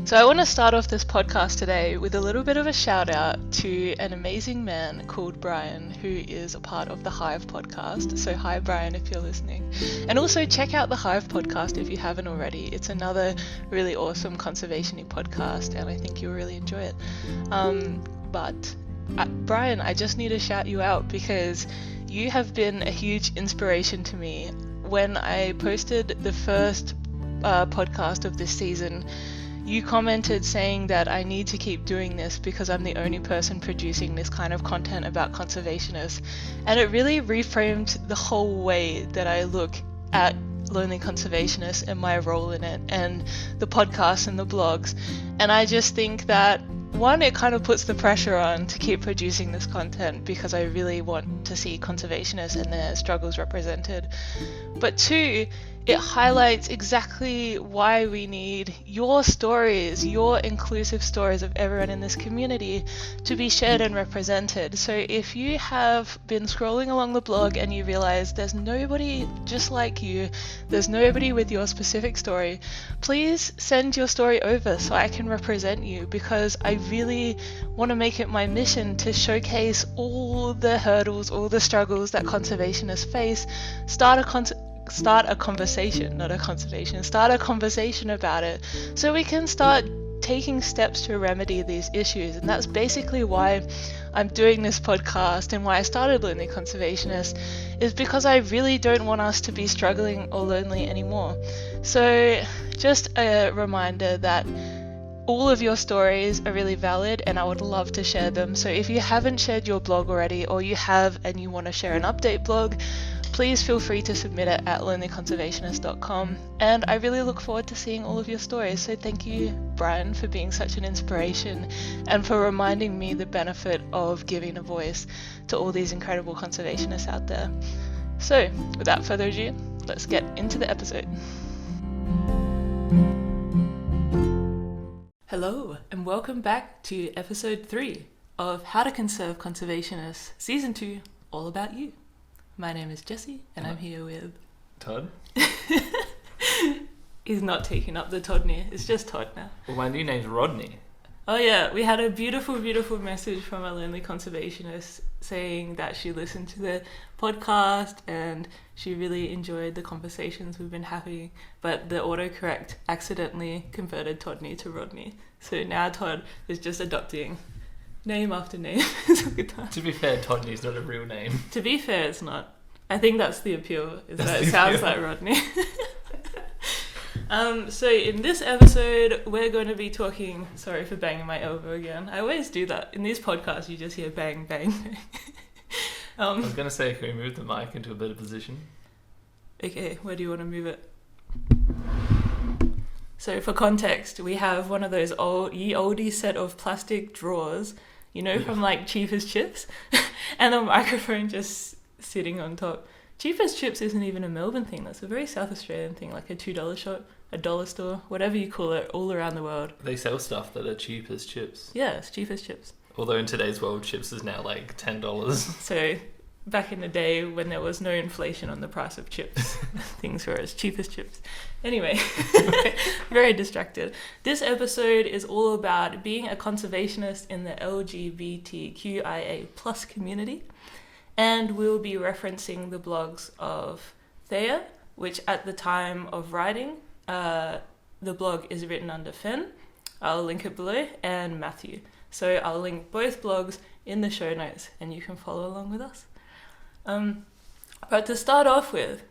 So I want to start off this podcast today with a little bit of a shout out to an amazing man called Brian, who is a part of the Hive podcast. So hi Brian, if you're listening. And also check out the Hive podcast if you haven't already. It's another really awesome conservation-y podcast and I think you'll really enjoy it. Brian, I just need to shout you out because you have been a huge inspiration to me. When I posted the first podcast of this season, you commented saying that I need to keep doing this because I'm the only person producing this kind of content about conservationists, and it really reframed the whole way that I look at Lonely Conservationist and my role in it, and the podcasts and the blogs. And I just think that, one, it kind of puts the pressure on to keep producing this content because I really want to see conservationists and their struggles represented. But two, it highlights exactly why we need your stories, your inclusive stories of everyone in this community to be shared and represented. So if you have been scrolling along the blog and you realize there's nobody just like you, there's nobody with your specific story, please send your story over so I can represent you, because I really want to make it my mission to showcase all the hurdles, all the struggles that conservationists face, start a conversation about it so we can start taking steps to remedy these issues. And that's basically why I'm doing this podcast and why I started Lonely Conservationist, is because I really don't want us to be struggling or lonely anymore. So just a reminder that all of your stories are really valid and I would love to share them. So if you haven't shared your blog already, or you have and you want to share an update blog, please feel free to submit it at lonelyconservationist.com, and I really look forward to seeing all of your stories. So thank you, Brian, for being such an inspiration and for reminding me the benefit of giving a voice to all these incredible conservationists out there. So without further ado, let's get into the episode. Hello and welcome back to episode 3 of How to Conserve Conservationists, season 2, all about you. My name is Jessie, and I'm here with... Todd? He's not taking up the Todney, it's just Todd now. Well, my new name's Rodney. Oh yeah, we had a beautiful, beautiful message from a Lonely Conservationist saying that she listened to the podcast and she really enjoyed the conversations we've been having, but the autocorrect accidentally converted Todney to Rodney. So now Todd is just adopting name after name. To be fair, Todney's not a real name. To be fair, it's not. I think that's the appeal, is that it sounds like Rodney. So in this episode, we're going to be talking... Sorry for banging my elbow again. I always do that. In these podcasts, you just hear bang, bang, bang. I was going to say, can we move the mic into a better position? Okay, where do you want to move it? So for context, we have one of those oldie set of plastic drawers, you know, from like Cheapest Chips, and a microphone just sitting on top. Cheapest Chips isn't even a Melbourne thing. That's a very South Australian thing, like a $2 shop, a dollar store, whatever you call it, all around the world. They sell stuff that are cheap as chips. Yeah, it's Cheapest Chips. Although in today's world, chips is now like $10. So back in the day when there was no inflation on the price of chips, things were as cheap as chips. Anyway, very distracted. This episode is all about being a conservationist in the LGBTQIA plus community. And we'll be referencing the blogs of Theia, which at the time of writing, the blog is written under Fen. I'll link it below, and Matthew. So I'll link both blogs in the show notes and you can follow along with us. But to start off with,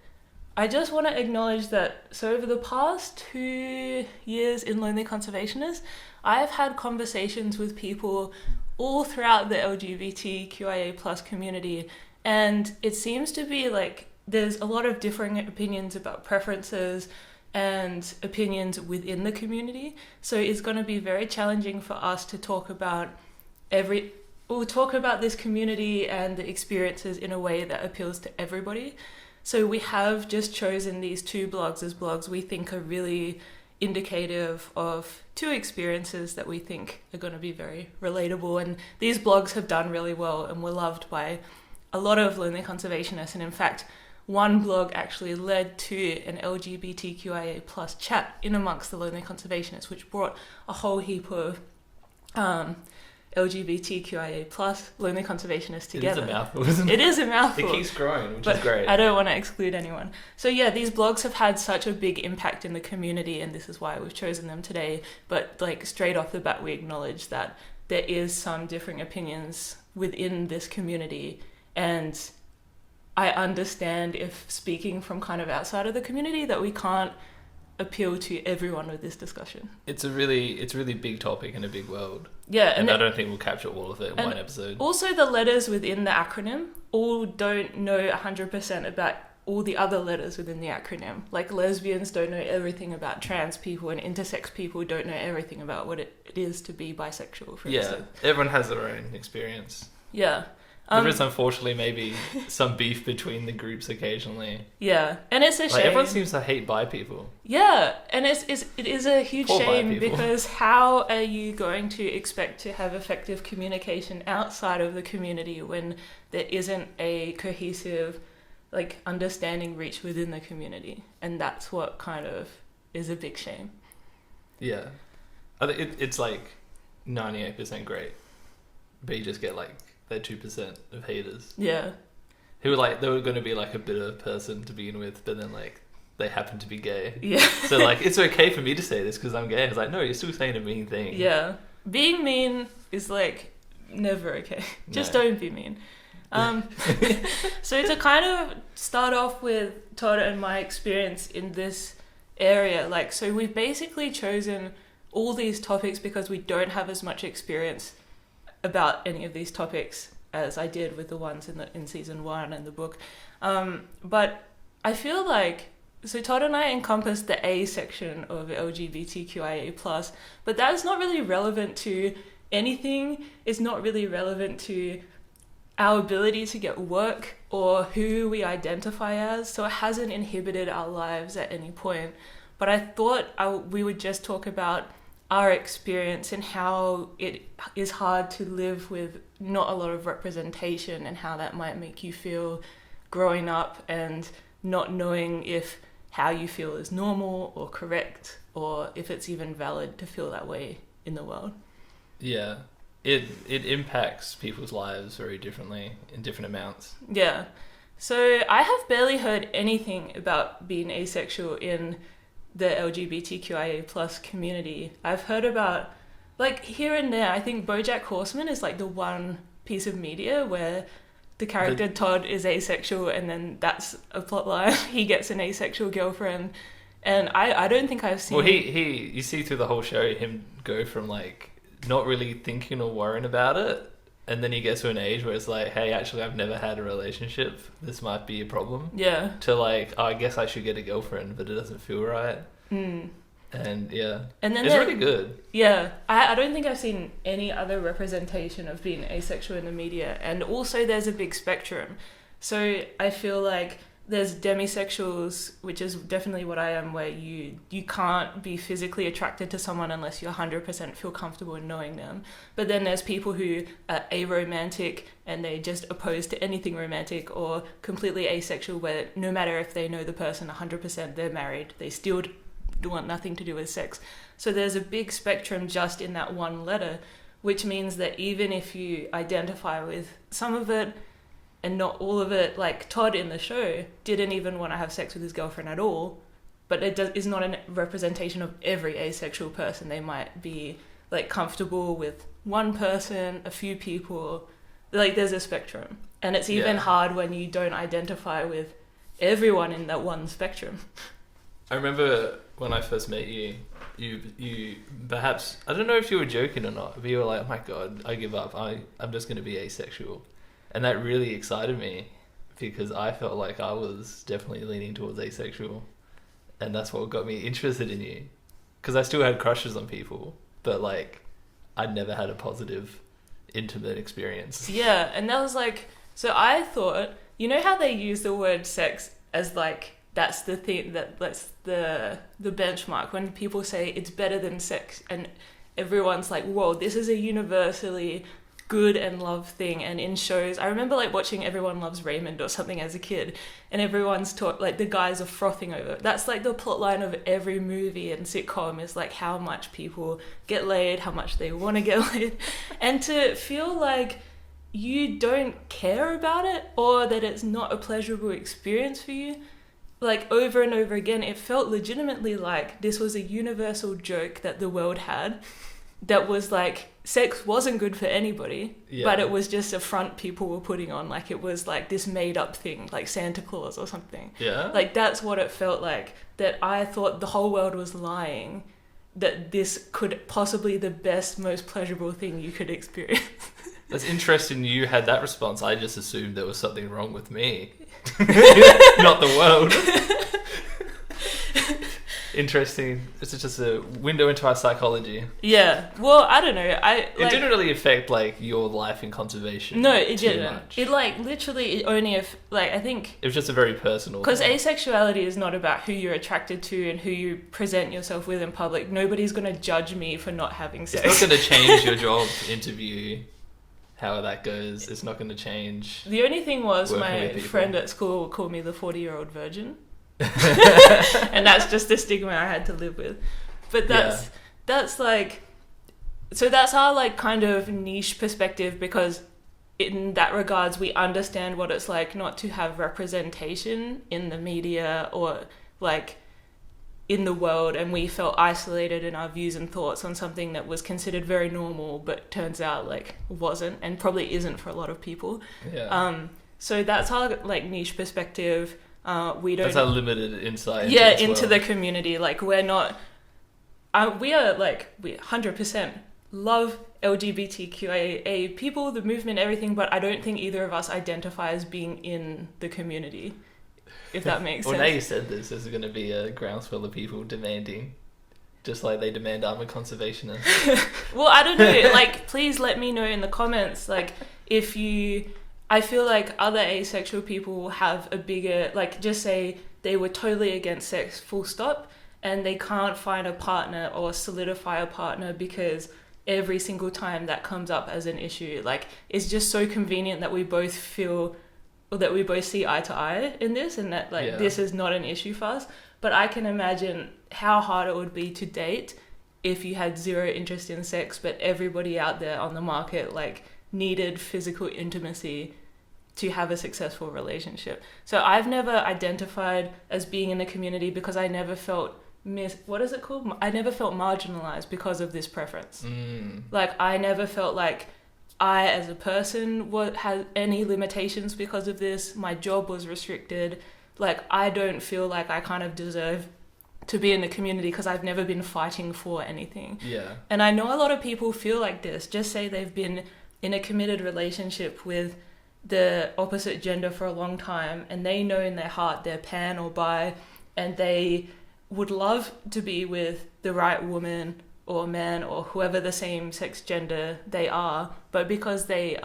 I just want to acknowledge that, so over the past 2 years in Lonely Conservationist, I've had conversations with people all throughout the LGBTQIA plus community, and it seems to be like there's a lot of differing opinions about preferences and opinions within the community. So it's going to be very challenging for us to talk about this community and the experiences in a way that appeals to everybody. So we have just chosen these 2 blogs as blogs we think are really indicative of 2 experiences that we think are going to be very relatable. And these blogs have done really well and were loved by a lot of Lonely Conservationists. And in fact, one blog actually led to an LGBTQIA plus chat in amongst the Lonely Conservationists, which brought a whole heap of LGBTQIA plus Lonely Conservationists together. It is a mouthful, isn't it? It is a mouthful. It keeps growing, which is great. I don't want to exclude anyone. So yeah, these blogs have had such a big impact in the community, and this is why we've chosen them today. But like straight off the bat, we acknowledge that there is some differing opinions within this community, and I understand, if speaking from kind of outside of the community, that we can't appeal to everyone with this discussion. It's a really big topic in a big world. Yeah, and I don't think we'll capture all of it in one episode. Also, the letters within the acronym all don't know 100% about all the other letters within the acronym. Like lesbians don't know everything about trans people, and intersex people don't know everything about what it is to be bisexual, for instance. Yeah, everyone has their own experience. Yeah. There is unfortunately maybe some beef between the groups occasionally. Yeah, and it's a shame. Everyone seems to hate bi people. Yeah, and it is a huge Poor shame, because how are you going to expect to have effective communication outside of the community when there isn't a cohesive, like, understanding reach within the community? And that's what kind of is a big shame. Yeah, it's like 98% great, but you just get like that 2% of haters. Yeah. Who were like, they were going to be like a bitter person to begin with, but then like they happen to be gay. Yeah. So like, it's okay for me to say this because I'm gay. It's like, no, you're still saying a mean thing. Yeah. Being mean is like never okay. Just don't be mean. So to kind of start off with Todd and my experience in this area, like, so we've basically chosen all these topics because we don't have as much experience about any of these topics as I did with the ones in season 1 and the book. But I feel like, so Todd and I encompass the A section of LGBTQIA+, but that is not really relevant to anything. It's not really relevant to our ability to get work or who we identify as, so it hasn't inhibited our lives at any point. But I thought we would just talk about our experience and how it is hard to live with not a lot of representation, and how that might make you feel growing up and not knowing if how you feel is normal or correct, or if it's even valid to feel that way in the world. Yeah, it impacts people's lives very differently in different amounts. Yeah, so I have barely heard anything about being asexual in the LGBTQIA plus community. I've heard about, like, here and there, I think BoJack Horseman is like the one piece of media where the character Todd is asexual, and then that's a plot line. He gets an asexual girlfriend, and I don't think I've seen... Well, you see through the whole show him go from like not really thinking or worrying about it, and then he gets to an age where it's like, hey, actually I've never had a relationship, this might be a problem. Yeah. To like, oh, I guess I should get a girlfriend, but it doesn't feel right. And yeah, and then it's really good. Yeah, I don't think I've seen any other representation of being asexual in the media. And also there's a big spectrum. So I feel like there's demisexuals, which is definitely what I am, where you can't be physically attracted to someone unless you 100% feel comfortable in knowing them. But then there's people who are aromantic and they just opposed to anything romantic, or completely asexual, where no matter if they know the person 100%, they're married, they still want nothing to do with sex. So there's a big spectrum just in that one letter, which means that even if you identify with some of it and not all of it, like Todd in the show didn't even want to have sex with his girlfriend at all, but it is not a representation of every asexual person. They might be like comfortable with one person, a few people, like there's a spectrum. And it's even hard when you don't identify with everyone in that one spectrum. I remember when I first met you perhaps, I don't know if you were joking or not, but you were like, oh my God, I give up. I'm just going to be asexual. And that really excited me, because I felt like I was definitely leaning towards asexual. And that's what got me interested in you. Because I still had crushes on people, but like I'd never had a positive, intimate experience. Yeah, and that was like, so I thought, you know how they use the word sex as like, that's the thing, that's the benchmark when people say it's better than sex, and everyone's like, whoa, this is a universally good and love thing. And in shows, I remember like watching Everyone Loves Raymond or something as a kid, and everyone's taught like the guys are frothing over it. That's like the plot line of every movie and sitcom is like how much people get laid, how much they want to get laid. And to feel like you don't care about it, or that it's not a pleasurable experience for you, like over and over again, it felt legitimately like this was a universal joke that the world had, that was like sex wasn't good for anybody, but it was just a front people were putting on, like it was like this made up thing, like Santa Claus or something. Like that's what it felt like, that I thought the whole world was lying, that this could possibly the best, most pleasurable thing you could experience. That's interesting you had that response. I just assumed there was something wrong with me. Not the world. Interesting. It's just a window into our psychology. Yeah. Well, I don't know. It didn't really affect like your life in conservation. No, it didn't. Much. It like literally it only I think it was just a very personal. Because asexuality is not about who you're attracted to and who you present yourself with in public. Nobody's gonna judge me for not having sex. It's not gonna change your job interview. How that goes, it's not going to change. The only thing was my friend at school called me the 40-year-old virgin. And that's just the stigma I had to live with. But that's like, so that's our like kind of niche perspective, because in that regards we understand what it's like not to have representation in the media or like in the world, and we felt isolated in our views and thoughts on something that was considered very normal but turns out like wasn't, and probably isn't for a lot of people. So that's our like niche perspective. That's our limited insight into the community. Like we're not we are like we 100% love LGBTQIA people, the movement, everything, but I don't think either of us identify as being in the community, if that makes sense. Well, now you said this, there's going to be a groundswell of people demanding, just like they demand I'm a conservationist. Well, I don't know. Like, please let me know in the comments. Like, if you... I feel like other asexual people have a bigger... Like, just say they were totally against sex, full stop, and they can't find a partner or solidify a partner because every single time that comes up as an issue, like, it's just so convenient that we both feel... or that we both see eye to eye in this, and that like this is not an issue for us. But I can imagine how hard it would be to date if you had zero interest in sex, but everybody out there on the market like needed physical intimacy to have a successful relationship. So I've never identified as being in the community because I never felt what is it called? I never felt marginalized because of this preference. Like I never felt like I, as a person, had any limitations because of this. My job was restricted. Like, I don't feel like I kind of deserve to be in the community because I've never been fighting for anything. Yeah. And I know a lot of people feel like this. Just say they've been in a committed relationship with the opposite gender for a long time, and they know in their heart they're pan or bi, and they would love to be with the right woman or man or whoever the same sex gender they are, but because they've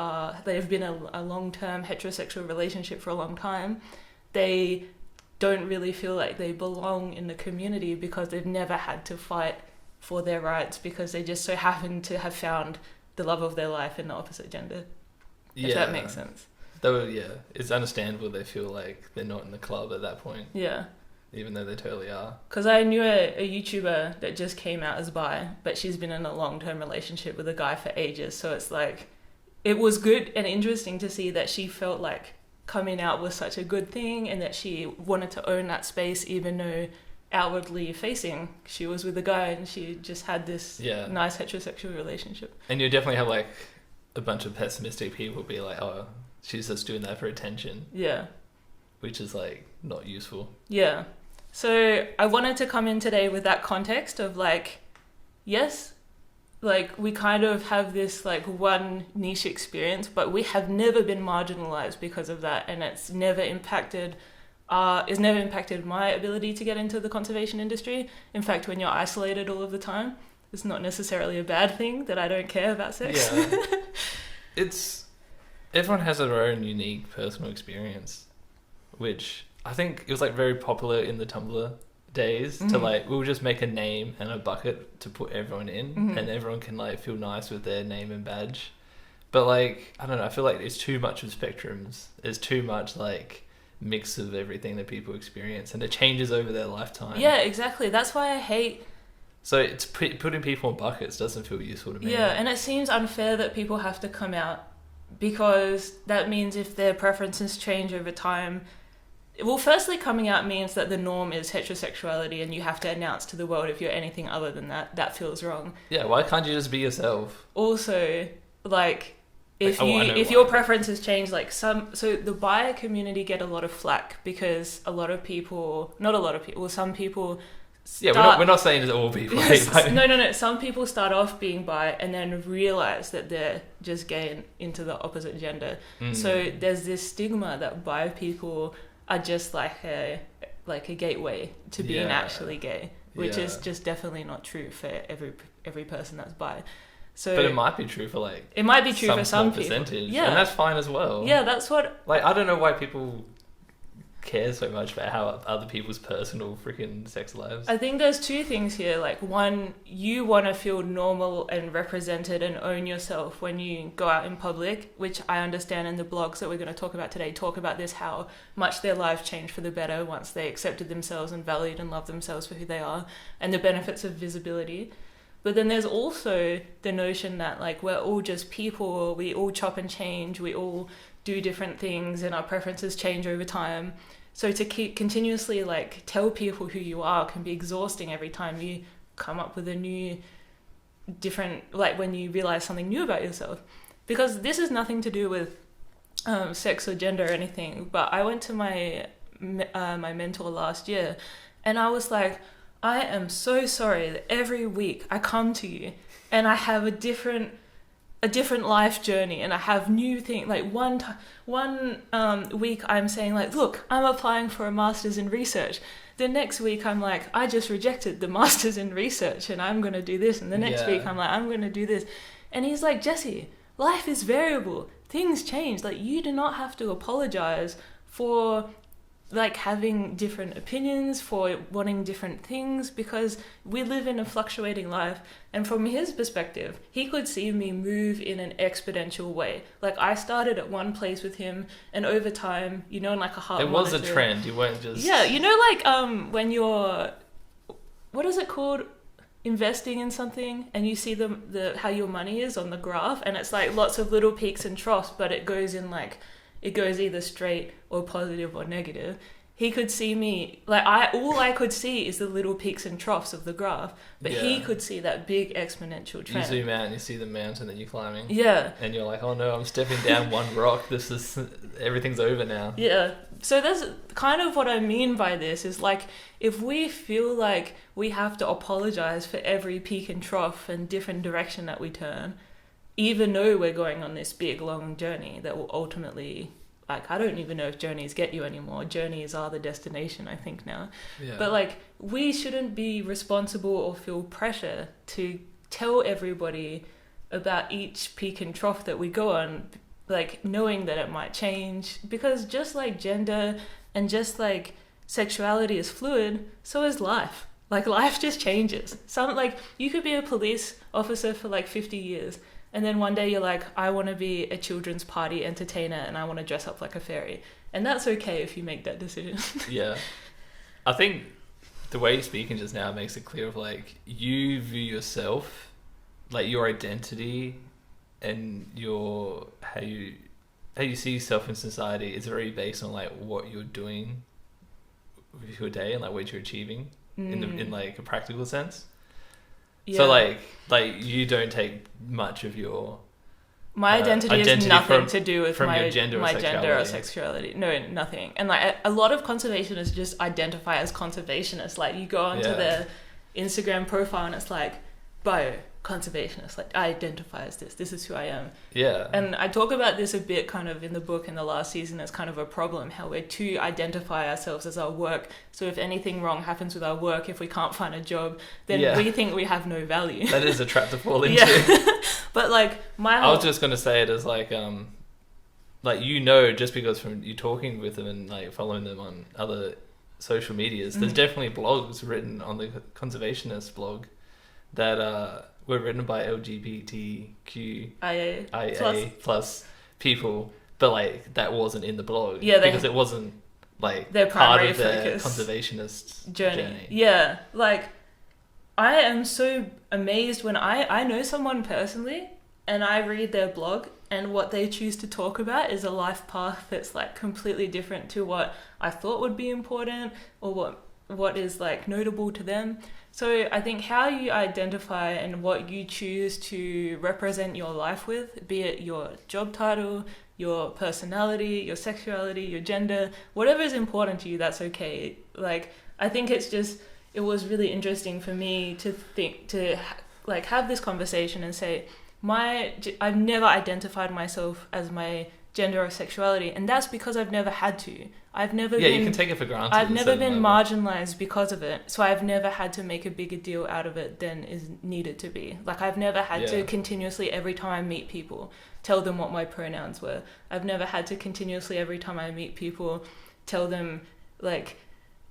been a long-term heterosexual relationship for a long time, they don't really feel like they belong in the community because they've never had to fight for their rights, because they just so happen to have found the love of their life in the opposite gender. If that makes sense. It's understandable they feel like they're not in the club at that point. Yeah. Even though they totally are. Because I knew a YouTuber that just came out as bi, but she's been in a long-term relationship with a guy for ages. So it's like, it was good and interesting to see that she felt like coming out was such a good thing, and that she wanted to own that space, even though outwardly facing she was with a guy and she just had this nice heterosexual relationship. And you definitely have like a bunch of pessimistic people be like, oh, she's just doing that for attention. Yeah. Which is like not useful. Yeah. So I wanted to come in today with that context of like, yes, like we kind of have this like one niche experience, but we have never been marginalized because of that, and it's never impacted my ability to get into the conservation industry. In fact, when you're isolated all of the time, it's not necessarily a bad thing that I don't care about sex. Yeah. Everyone has their own unique personal experience, which I think it was like very popular in the Tumblr days to like, we'll just make a name and a bucket to put everyone in, and everyone can like feel nice with their name and badge. But like, I don't know, I feel like it's too much of spectrums. It's too much like mix of everything that people experience, and it changes over their lifetime. Yeah, exactly. That's why I hate... So it's putting people in buckets doesn't feel useful to me. Yeah, and it seems unfair that people have to come out, because that means if their preferences change over time... Well, firstly, coming out means that the norm is heterosexuality, and you have to announce to the world if you're anything other than that. That feels wrong. Yeah, why can't you just be yourself? Also, like... If your preferences change, like so the bi community get a lot of flack because some people we're not saying it's all people. No. Some people start off being bi and then realize that they're just gay into the opposite gender. So there's this stigma that bi people are just like a gateway to being actually gay, which is just definitely not true for every person that's bi. So, but it might be true for some people. Percentage, yeah, and that's fine as well. Yeah, that's what. Like, I don't know why people care so much about how other people's personal freaking sex lives. I think there's two things here. Like, one, you want to feel normal and represented and own yourself when you go out in public, which I understand in the blogs that we're going to talk about today. Talk about this, how much their lives changed for the better once they accepted themselves and valued and loved themselves for who they are, and the benefits of visibility. But then there's also the notion that, like, we're all just people, we all chop and change, we all do different things, and our preferences change over time. So to keep continuously, like, tell people who you are can be exhausting every time you come up with a new, different, like, when you realize something new about yourself. Because this has nothing to do with sex or gender or anything, but I went to my mentor last year, and I was like, I am so sorry that every week I come to you and I have a different life journey, and I have new things. Like one week I'm saying, like, look, I'm applying for a master's in research. The next week I'm like, I just rejected the master's in research and I'm going to do this. And the next week I'm like, I'm going to do this. And he's like, Jessie, life is variable. Things change. Like, you do not have to apologize for, like, having different opinions, for wanting different things, because we live in a fluctuating life. And from his perspective, he could see me move in an exponential way. Like, I started at one place with him, and over time, you know, in like a heart monitor. It was a trend. You weren't just... Yeah, you know, like when you're... What is it called? Investing in something, and you see the how your money is on the graph, and it's like lots of little peaks and troughs, but it goes in like... It goes either straight or positive or negative. He could see me, like, all I could see is the little peaks and troughs of the graph, but he could see that big exponential trend. You zoom out and you see the mountain that you're climbing. Yeah. And you're like, oh no, I'm stepping down one rock. Everything's over now. Yeah. So that's kind of what I mean by this, is like, if we feel like we have to apologize for every peak and trough and different direction that we turn, even though we're going on this big, long journey that will ultimately, like, I don't even know if journeys get you anymore. Journeys are the destination, I think, now. Yeah. But, like, we shouldn't be responsible or feel pressure to tell everybody about each peak and trough that we go on, like, knowing that it might change. Because just like gender and just like sexuality is fluid, so is life. Like, life just changes. Like, you could be a police officer for, like, 50 years, and then one day you're like, I want to be a children's party entertainer and I want to dress up like a fairy. And that's okay if you make that decision. Yeah. I think the way you're speaking just now makes it clear of, like, you view yourself, like, your identity and how you see yourself in society is very based on, like, what you're doing with your day and, like, what you're achieving in like a practical sense. Yeah. So like you don't take much of your my identity has nothing to do with my gender or sexuality. No, nothing. And like a lot of conservationists just identify as conservationists. Like, you go onto their Instagram profile and it's like, bio conservationist, like, I identify as this is who I am. Yeah. And I talk about this a bit kind of in the book in the last season as kind of a problem, how we're to identify ourselves as our work. So if anything wrong happens with our work, if we can't find a job, then we think we have no value. That is a trap to fall into. But like I was just going to say it as like you know, just because from you talking with them and like following them on other social medias, there's definitely blogs written on the Conservationist blog that were written by LGBTQIA IA plus people, but like that wasn't in the blog. Yeah, because it wasn't like their part primary of their focus conservationist journey. Yeah, like I am so amazed when I know someone personally and I read their blog and what they choose to talk about is a life path that's like completely different to what I thought would be important or what is like notable to them. So I think how you identify and what you choose to represent your life with, be it your job title, your personality, your sexuality, your gender, whatever is important to you, that's okay. Like, I think it was really interesting for me to like have this conversation and say, I've never identified myself as my gender or sexuality, and that's because I've never had to. You can take it for granted. I've never been marginalized because of it, so I've never had to make a bigger deal out of it than is needed to be. Like, I've never had to continuously, every time I meet people, tell them what my pronouns were. I've never had to continuously, every time I meet people, tell them like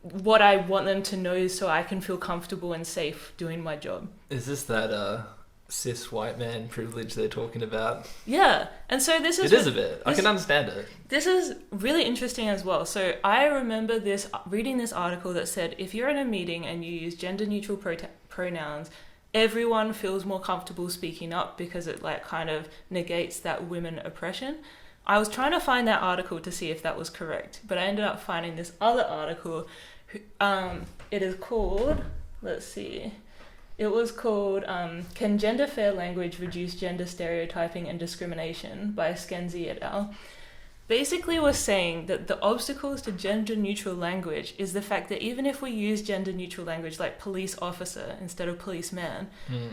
what I want them to know so I can feel comfortable and safe doing my job. Is this that cis white man privilege they're talking about? Yeah, and so this is... It is a bit. I can understand it. This is really interesting as well. So I remember reading this article that said if you're in a meeting and you use gender-neutral pronouns, everyone feels more comfortable speaking up because it like kind of negates that women oppression. I was trying to find that article to see if that was correct, but I ended up finding this other article. It is called... Let's see... It was called Can Gender Fair Language Reduce Gender Stereotyping and Discrimination by Skenzi et al. Basically was saying that the obstacles to gender-neutral language is the fact that even if we use gender-neutral language like police officer instead of policeman,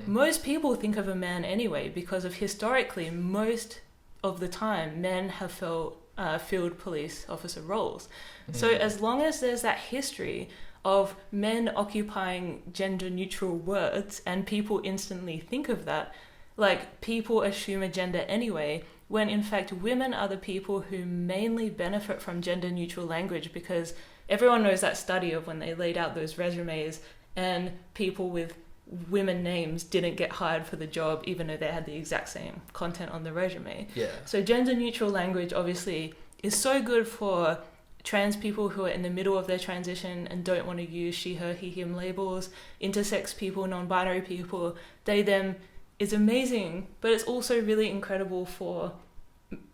most people think of a man anyway because of historically most of the time men have filled police officer roles. So as long as there's that history of men occupying gender-neutral words and people instantly think of that, like people assume a gender anyway, when in fact women are the people who mainly benefit from gender-neutral language, because everyone knows that study of when they laid out those resumes and people with women names didn't get hired for the job even though they had the exact same content on the resume. Yeah. So gender-neutral language obviously is so good for trans people who are in the middle of their transition and don't want to use she, her, he, him labels, intersex people, non-binary people, they, them, is amazing. But it's also really incredible for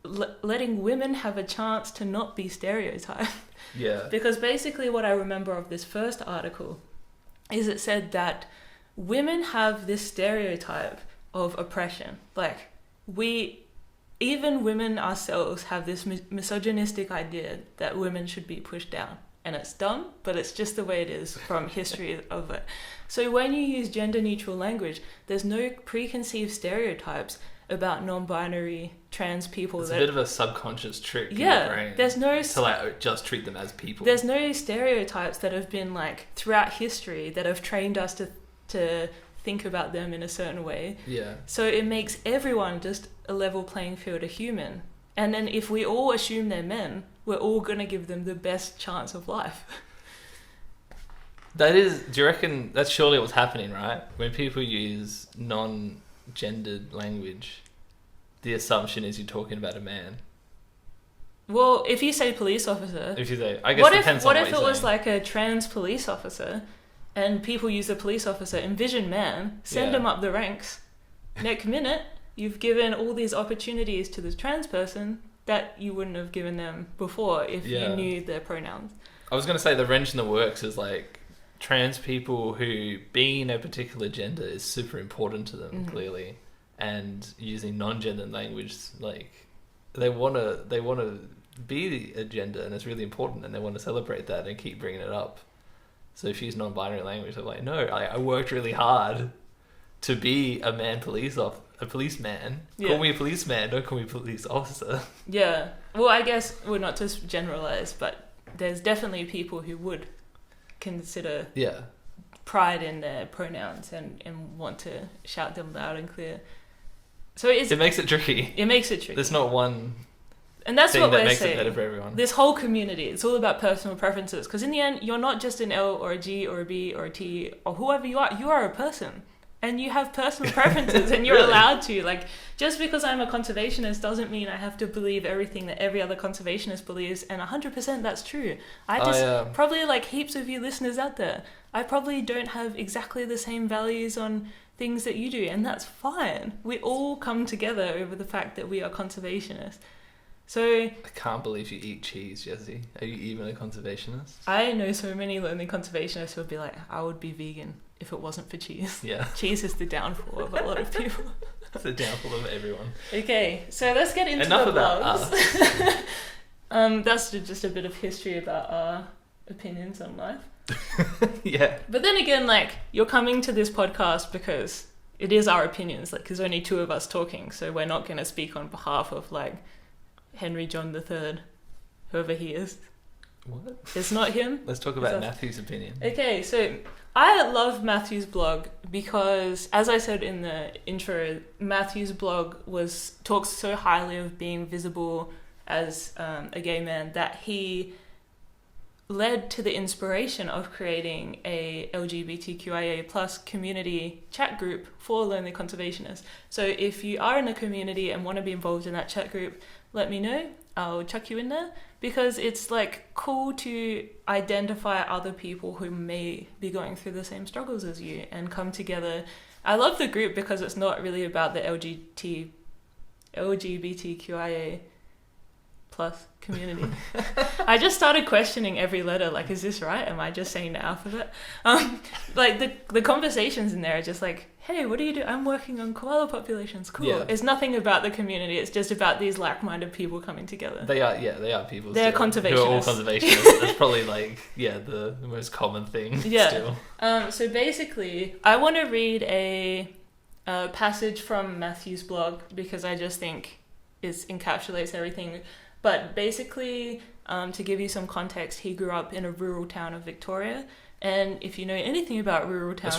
letting women have a chance to not be stereotyped. Yeah. Because basically what I remember of this first article is it said that women have this stereotype of oppression. Like, even women ourselves have this misogynistic idea that women should be pushed down. And it's dumb, but it's just the way it is from history of it. So when you use gender-neutral language, there's no preconceived stereotypes about non-binary trans people. It's a bit of a subconscious trick in your brain. There's no... To like just treat them as people. There's no stereotypes that have been like throughout history that have trained us to think about them in a certain way. Yeah. So it makes everyone just a level playing field, a human. And then if we all assume they're men, we're all going to give them the best chance of life. Do you reckon that's surely what's happening, right? When people use non-gendered language, the assumption is you're talking about a man. Well, if you say police officer... If you say... I guess it depends on what you're saying. What if it was like a trans police officer and people use the police officer, envision man, send them up the ranks. Next minute, you've given all these opportunities to this trans person that you wouldn't have given them before if you knew their pronouns. I was going to say the wrench in the works is like trans people who being a particular gender is super important to them, clearly, and using non-gender language, like they want to be a gender and it's really important and they want to celebrate that and keep bringing it up. So if you use non-binary language, they're like, no, I worked really hard to be a policeman. Yeah. Call me a policeman, don't call me a police officer. Yeah. Well, I guess we're not to generalize, but there's definitely people who would consider pride in their pronouns and want to shout them loud and clear. So it makes it tricky. It makes it tricky. There's not one... And that's what we're saying. Makes it better for everyone. This whole community, it's all about personal preferences. Because in the end, you're not just an L or a G or a B or a T or whoever you are. You are a person. and you have personal preferences and you're Really? allowed to. Like, just because I'm a conservationist doesn't mean I have to believe everything that every other conservationist believes, and 100% that's true. Probably like heaps of you listeners out there, I probably don't have exactly the same values on things that you do, and that's fine. We all come together over the fact that we are conservationists. So I can't believe you eat cheese, Jessie. Are you even a conservationist? I know so many lonely conservationists who would be like, I would be vegan if it wasn't for cheese. Yeah. Cheese is the downfall of a lot of people. It's the downfall of everyone. Okay, so let's get into Enough the about blogs. That's just a bit of history about our opinions on life. Yeah. But then again, like, you're coming to this podcast because it is our opinions. Like, there's only two of us talking, so we're not going to speak on behalf of, like, Henry John III, whoever he is. What? It's not him? Let's talk about Matthew's opinion. Okay, so I love Matthew's blog because, as I said in the intro, Matthew's blog talks so highly of being visible as a gay man that he led to the inspiration of creating a LGBTQIA plus community chat group for lonely conservationists. So if you are in a community and want to be involved in that chat group, let me know. I'll chuck you in there, because it's like cool to identify other people who may be going through the same struggles as you and come together. I love the group because it's not really about the LGBTQIA plus community. I just started questioning every letter, like, is this right? Am I just saying the alphabet? Like the conversations in there are just like, hey, what do you do? I'm working on koala populations. Cool. Yeah. It's nothing about the community. It's just about these like-minded people coming together. They are people. They're conservationists. Who are all conservationists. That's probably like, the most common thing. Yeah. Still. So basically, I want to read a passage from Matthew's blog because I just think it encapsulates everything. But basically, to give you some context, he grew up in a rural town of Victoria. And if you know anything about rural towns...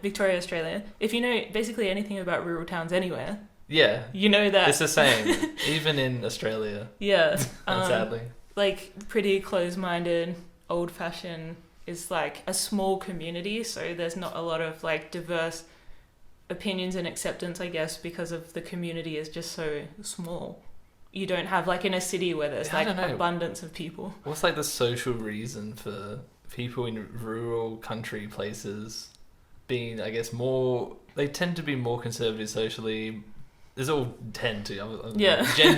Victoria, Australia. If you know basically anything about rural towns anywhere... Yeah. You know that... It's the same, even in Australia. Yeah. Sadly. Like, pretty close-minded, old-fashioned, is like a small community, so there's not a lot of, like, diverse opinions and acceptance, I guess, because of the community is just so small. You don't have, like, in a city where there's, like, abundance of people. What's, like, the social reason for people in rural country places being, I guess, more... They tend to be more conservative socially. There's all tend to.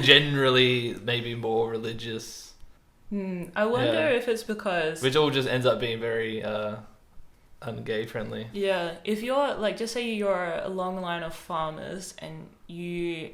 Generally, maybe more religious. I wonder if it's because... Which all just ends up being very un-gay friendly. Yeah. If you're, like, just say you're a long line of farmers and you...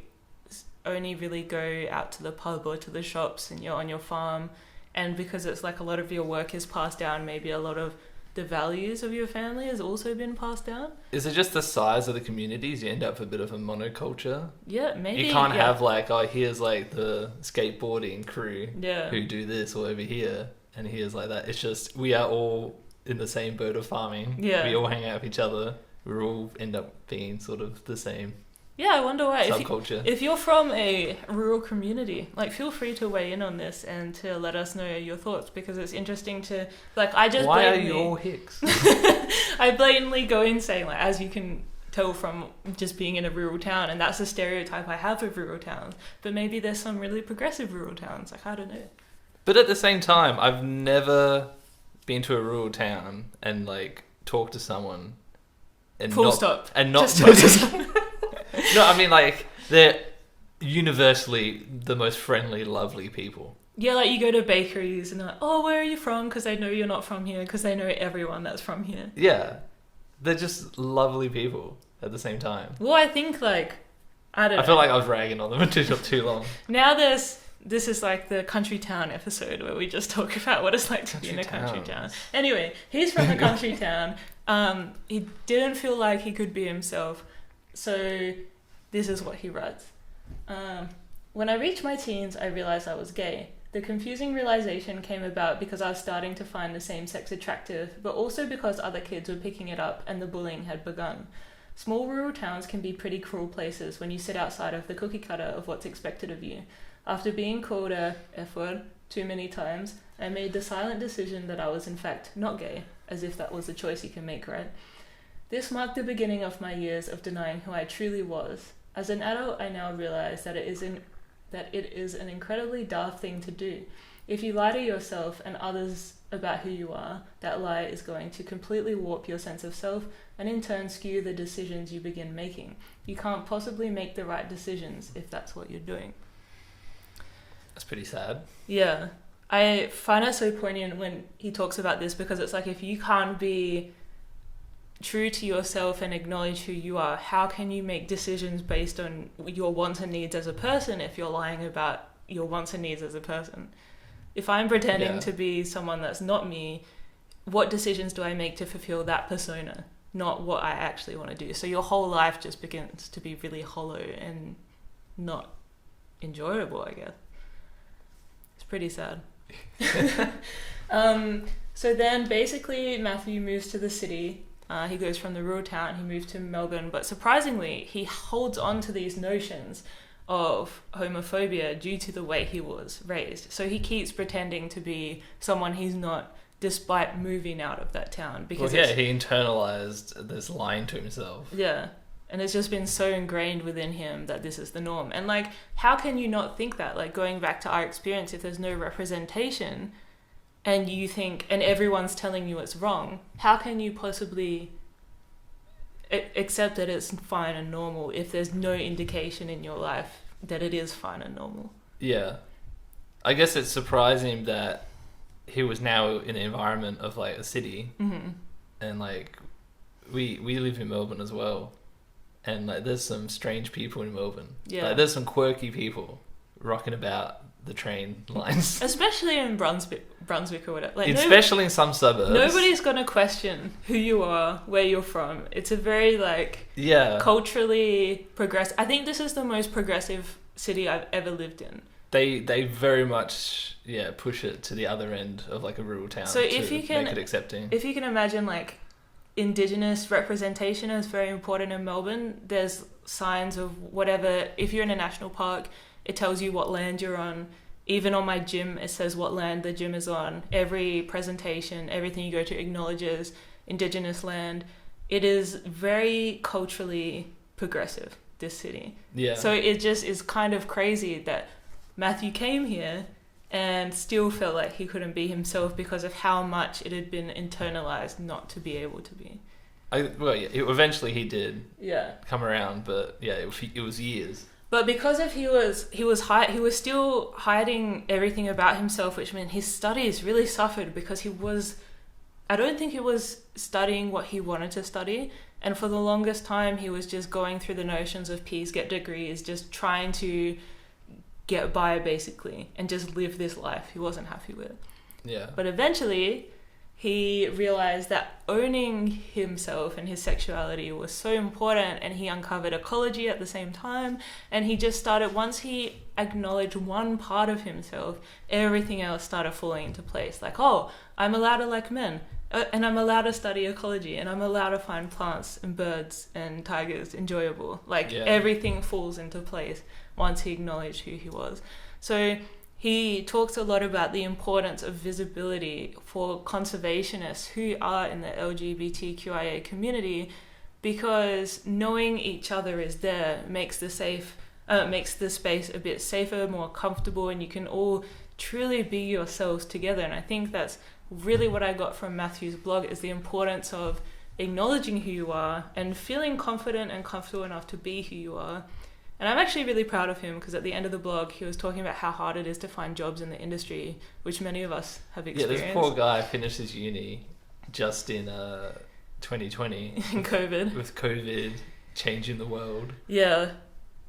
only really go out to the pub or to the shops and you're on your farm, and because it's like a lot of your work is passed down, maybe a lot of the values of your family has also been passed down. Is it just the size of the communities? You end up with a bit of a monoculture. Yeah, maybe. You can't have like, here's like the skateboarding crew who do this, or over here, and here's like that. It's just, we are all in the same boat of farming. Yeah. We all hang out with each other. We all end up being sort of the same. Yeah, I wonder why. Subculture. If you're from a rural community, like, feel free to weigh in on this and to let us know your thoughts, because it's interesting to, like, I just Why are you all hicks? I blatantly go in saying, like, as you can tell from just being in a rural town, and that's a stereotype I have of rural towns, but maybe there's some really progressive rural towns, like, I don't know. But at the same time, I've never been to a rural town and, like, talked to someone and not talk to someone. No, I mean, like, they're universally the most friendly, lovely people. Yeah, like, you go to bakeries and they're like, oh, where are you from? Because they know you're not from here, because they know everyone that's from here. Yeah. They're just lovely people at the same time. Well, I think, like, I don't know. I feel like I was ragging on them until too long. Now this is like the country town episode where we just talk about what it's like to be in a country town. Anyway, he's from a country town. He didn't feel like he could be himself. So this is what he writes. When I reached my teens, I realized I was gay. The confusing realization came about because I was starting to find the same sex attractive, but also because other kids were picking it up and the bullying had begun. Small rural towns can be pretty cruel places when you sit outside of the cookie cutter of what's expected of you. After being called a F-word too many times, I made the silent decision that I was in fact not gay, as if that was a choice you can make, right? This marked the beginning of my years of denying who I truly was. As an adult, I now realize that it is an incredibly daft thing to do. If you lie to yourself and others about who you are, that lie is going to completely warp your sense of self and in turn skew the decisions you begin making. You can't possibly make the right decisions if that's what you're doing. That's pretty sad. Yeah. I find it so poignant when he talks about this, because it's like, if you can't be true to yourself and acknowledge who you are, how can you make decisions based on your wants and needs as a person if you're lying about your wants and needs as a person? If I'm pretending to be someone that's not me, what decisions do I make to fulfill that persona, not what I actually want to do? So your whole life just begins to be really hollow and not enjoyable, I guess. It's pretty sad. So then basically Matthew moves to the city. He goes from the rural town, he moved to Melbourne, but surprisingly, he holds on to these notions of homophobia due to the way he was raised. So he keeps pretending to be someone he's not, despite moving out of that town. Because he internalized this lying to himself. Yeah. And it's just been so ingrained within him that this is the norm. And like, how can you not think that? Like, going back to our experience, if there's no representation and you think, and everyone's telling you it's wrong, how can you possibly accept that it's fine and normal if there's no indication in your life that it is fine and normal? Yeah. I guess it's surprising that he was now in an environment of like a city. Mm-hmm. And like, we live in Melbourne as well. And like, there's some strange people in Melbourne. Yeah. Like, there's some quirky people rocking about the train lines. Especially in Brunswick or whatever. Like, especially in some suburbs. Nobody's going to question who you are, where you're from. It's a very, like, culturally progressive. I think this is the most progressive city I've ever lived in. They very much, push it to the other end of, like, a rural town so if you can, make it accepting. If you can imagine, like, Indigenous representation is very important in Melbourne. There's signs of whatever. If you're in a national park, it tells you what land you're on. Even on my gym, it says what land the gym is on. Every presentation, everything you go to acknowledges Indigenous land. It is very culturally progressive, this city. Yeah. So it just is kind of crazy that Matthew came here and still felt like he couldn't be himself because of how much it had been internalized not to be able to be. Eventually he did come around, but it was years. But because of he was still hiding everything about himself, which meant his studies really suffered because I don't think he was studying what he wanted to study. And for the longest time, he was just going through the notions of P's, get degrees, just trying to get by basically and just live this life he wasn't happy with. Yeah. But eventually he realized that owning himself and his sexuality was so important, and he uncovered ecology at the same time, and he just started, once he acknowledged one part of himself, everything else started falling into place. Like, oh, I'm allowed to like men, and I'm allowed to study ecology, and I'm allowed to find plants and birds and tigers enjoyable. Like, everything falls into place once he acknowledged who he was. So he talks a lot about the importance of visibility for conservationists who are in the LGBTQIA community, because knowing each other is there makes the space a bit safer, more comfortable, and you can all truly be yourselves together. And I think that's really what I got from Matthew's blog, is the importance of acknowledging who you are and feeling confident and comfortable enough to be who you are. And I'm actually really proud of him, because at the end of the blog, he was talking about how hard it is to find jobs in the industry, which many of us have experienced. Yeah, this poor guy finished his uni just in 2020. In COVID. With COVID changing the world. Yeah.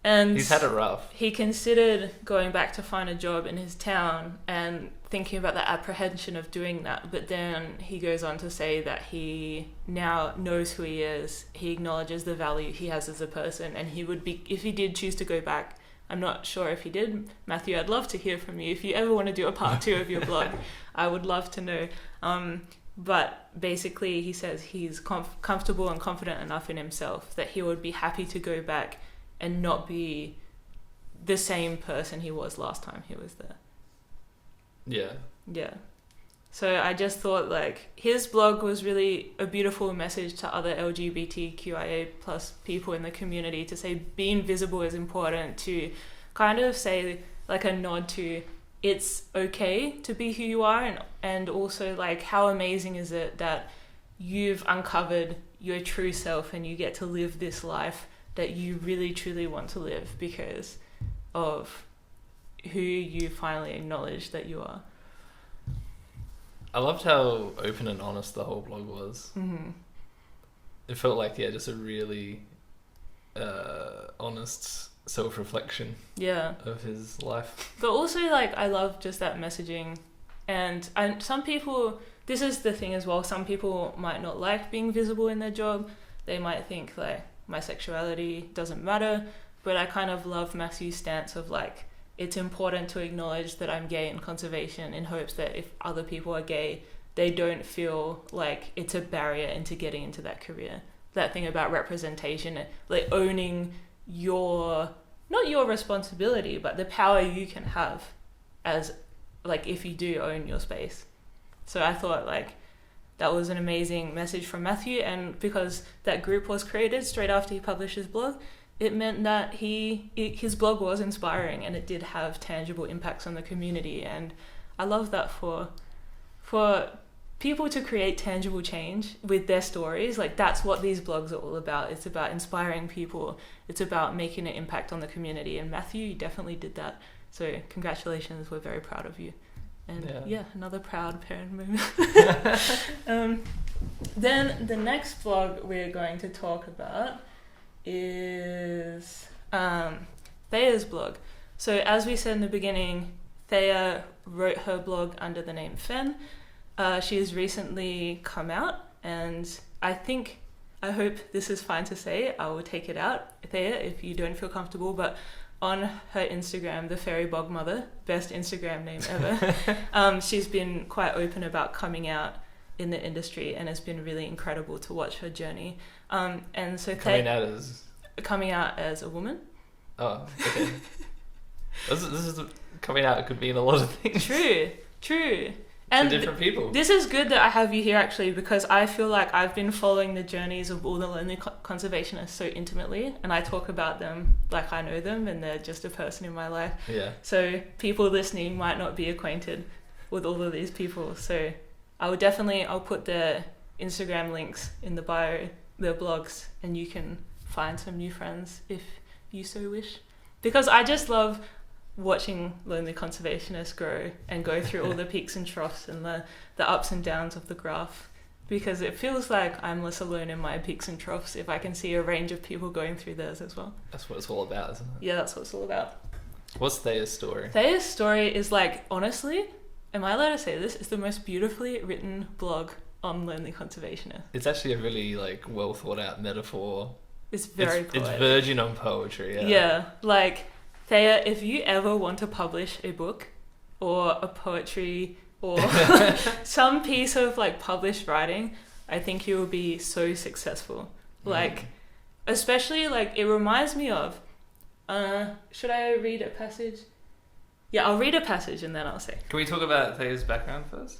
And he's had it rough. He considered going back to find a job in his town and thinking about the apprehension of doing that. But then he goes on to say that he now knows who he is. He acknowledges the value he has as a person. And he would be, if he did choose to go back, I'm not sure if he did. Matthew, I'd love to hear from you. If you ever want to do a part 2 of your blog, I would love to know. But basically he says he's comfortable and confident enough in himself that he would be happy to go back and not be the same person he was last time he was there. Yeah. Yeah. So I just thought like his blog was really a beautiful message to other LGBTQIA plus people in the community to say being visible is important, to kind of say like a nod to it's okay to be who you are, and also like how amazing is it that you've uncovered your true self and you get to live this life that you really truly want to live because of who you finally acknowledge that you are. I loved how open and honest the whole blog was. Mm-hmm. It felt like, just a really honest self-reflection of his life. But also, like, I love just that messaging. And some people, this is the thing as well, some people might not like being visible in their job. They might think, like, my sexuality doesn't matter. But I kind of love Matthew's stance of, like, it's important to acknowledge that I'm gay in conservation in hopes that if other people are gay, they don't feel like it's a barrier into getting into that career. That thing about representation, like owning not your responsibility, but the power you can have as, like, if you do own your space. So I thought, like, that was an amazing message from Matthew, and because that group was created straight after he published his blog, it meant that his blog was inspiring and it did have tangible impacts on the community. And I love that for people to create tangible change with their stories. Like, that's what these blogs are all about. It's about inspiring people. It's about making an impact on the community. And Matthew, you definitely did that. So congratulations. We're very proud of you. And another proud parent moment. Then the next blog we're going to talk about is Theia's blog. So as we said in the beginning, Theia wrote her blog under the name Fen. She has recently come out, and I hope this is fine to say. I will take it out, Theia, if you don't feel comfortable, but on her Instagram, the Fairy Bog Mother, best Instagram name ever, she's been quite open about coming out in the industry, and it's been really incredible to watch her journey. And so coming out as a woman. Oh, okay. this is coming out could mean a lot of things. True. And to different people. This is good that I have you here, actually, because I feel like I've been following the journeys of all the lonely conservationists so intimately, and I talk about them like I know them and they're just a person in my life. Yeah. So people listening might not be acquainted with all of these people. So I'll put their Instagram links in the bio, their blogs, and you can find some new friends if you so wish. Because I just love watching lonely conservationists grow and go through all the peaks and troughs and the ups and downs of the graph, because it feels like I'm less alone in my peaks and troughs if I can see a range of people going through theirs as well. That's what it's all about, isn't it? Yeah, that's what it's all about. What's Theia's story? Theia's story is, like, honestly, am I allowed to say this? It's the most beautifully written blog on lonely conservationists. It's actually a really, like, well thought out metaphor. It's very poetic. It's verging on poetry, yeah. Yeah, like, Theia, if you ever want to publish a book or a poetry or some piece of, like, published writing, I think you will be so successful. Like, especially, like, it reminds me of, should I read a passage? Yeah, I'll read a passage and then I'll say. Can we talk about Theia's background first?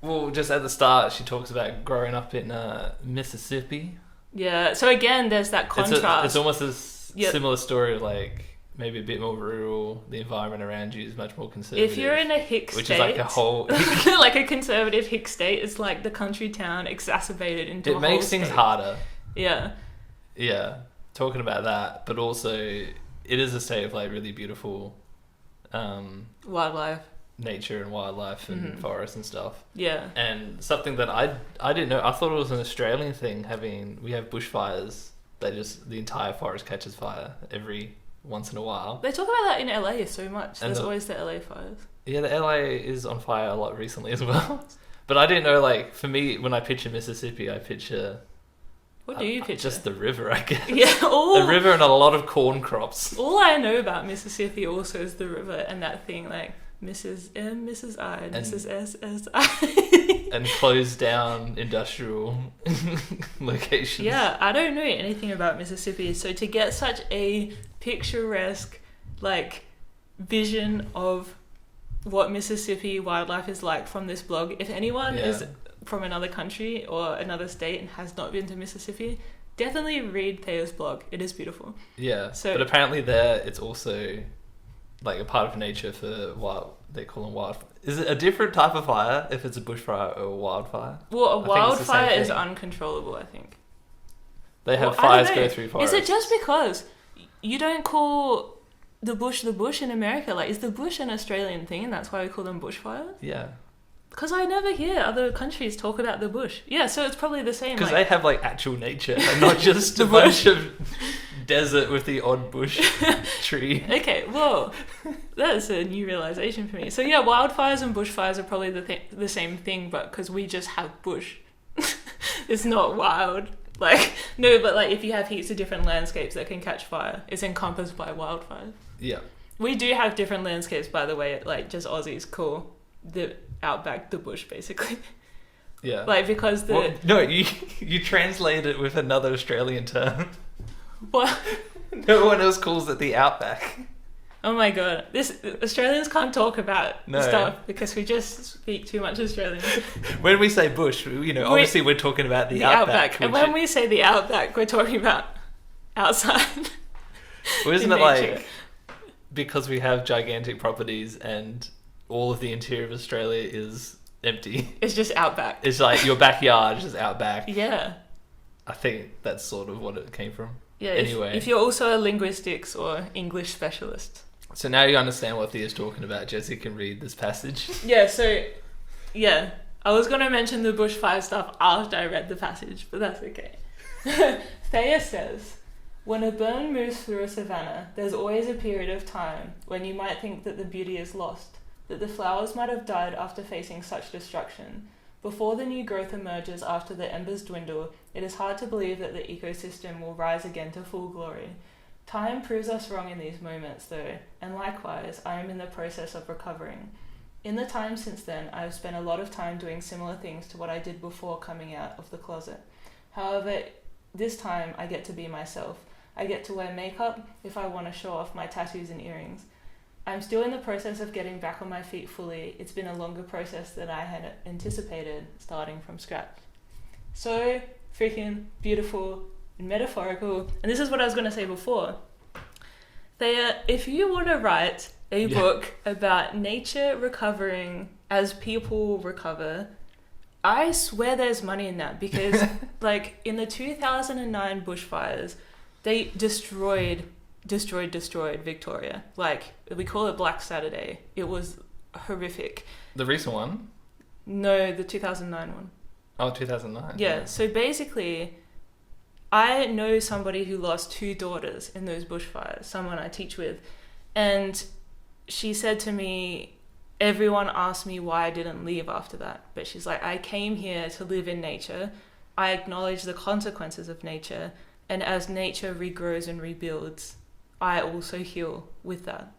Well, just at the start, she talks about growing up in Mississippi. Yeah, so again, there's that contrast. It's almost a similar story, like, maybe a bit more rural. The environment around you is much more conservative. If you're in a hick state, which is like a whole like a conservative hick state, it's like the country town exacerbated into a whole state. It makes things harder. Yeah. Yeah, talking about that, but also it is a state of, like, really beautiful wildlife, nature and wildlife and forests and stuff. Yeah. And something that I didn't know, I thought it was an Australian thing. We have bushfires. The entire forest catches fire every once in a while. They talk about that in LA so much. There's always the LA fires. Yeah, the LA is on fire a lot recently as well. But I didn't know, like, for me, when I picture Mississippi, I picture... What do you picture? Just the river, I guess. Yeah, the river and a lot of corn crops. All I know about Mississippi also is the river and that thing, like, Mrs. M, Mrs. I, and Mrs. S, S, I. And closed down industrial locations. Yeah, I don't know anything about Mississippi, so to get such a picturesque, like, vision of what Mississippi wildlife is like from this blog. If anyone is from another country or another state and has not been to Mississippi, definitely read Theia's blog. It is beautiful. Yeah, so, but apparently there it's also like a part of nature for they call them wild. Is it a different type of fire if it's a bushfire or a wildfire? Well, a wildfire is uncontrollable, I think. They have fires go through forests. Is it just because you don't call the bush in America? Like, is the bush an Australian thing and that's why we call them bushfires? Yeah. Because I never hear other countries talk about the bush. Yeah, so it's probably the same. Because they have like actual nature and not just a bunch of desert with the odd bush tree. Okay, well, that's a new realization for me. So yeah, wildfires and bushfires are probably the same thing, but because we just have bush. It's not wild. Like, no, but like if you have heaps of different landscapes that can catch fire, it's encompassed by wildfires. Yeah. We do have different landscapes, by the way, like just Aussies call the outback the bush, basically. Yeah. Like, because no, you translate it with another Australian term. What? No one else calls it the outback. Oh my god. Australians can't talk about stuff because we just speak too much Australian. When we say bush, obviously we're talking about the outback. And when we say the outback, we're talking about outside. Well, isn't it like, because we have gigantic properties and all of the interior of Australia is empty. It's just outback. It's like your backyard is just outback. Yeah. I think that's sort of what it came from. Yeah, anyway. If you're also a linguistics or English specialist. So now you understand what Theia's talking about. Jessie can read this passage. Yeah, I was going to mention the bushfire stuff after I read the passage, but that's okay. Theia says, when a burn moves through a savanna, there's always a period of time when you might think that the beauty is lost, that the flowers might have died after facing such destruction. Before the new growth emerges after the embers dwindle, it is hard to believe that the ecosystem will rise again to full glory. Time proves us wrong in these moments, though, and likewise, I am in the process of recovering. In the time since then, I have spent a lot of time doing similar things to what I did before coming out of the closet. However, this time I get to be myself. I get to wear makeup if I want to show off my tattoos and earrings. I'm still in the process of getting back on my feet fully. It's been a longer process than I had anticipated, starting from scratch. So freaking beautiful and metaphorical. And this is what I was going to say before. Theia, if you want to write a book about nature recovering as people recover, I swear there's money in that, because like in the 2009 bushfires, they destroyed Victoria. Like, we call it Black Saturday. It was horrific. The recent one? No, the 2009 one. Oh, 2009. Yeah, so basically, I know somebody who lost 2 daughters in those bushfires, someone I teach with, and she said to me, everyone asked me why I didn't leave after that, but she's like, I came here to live in nature. I acknowledge the consequences of nature, and as nature regrows and rebuilds, I also heal with that.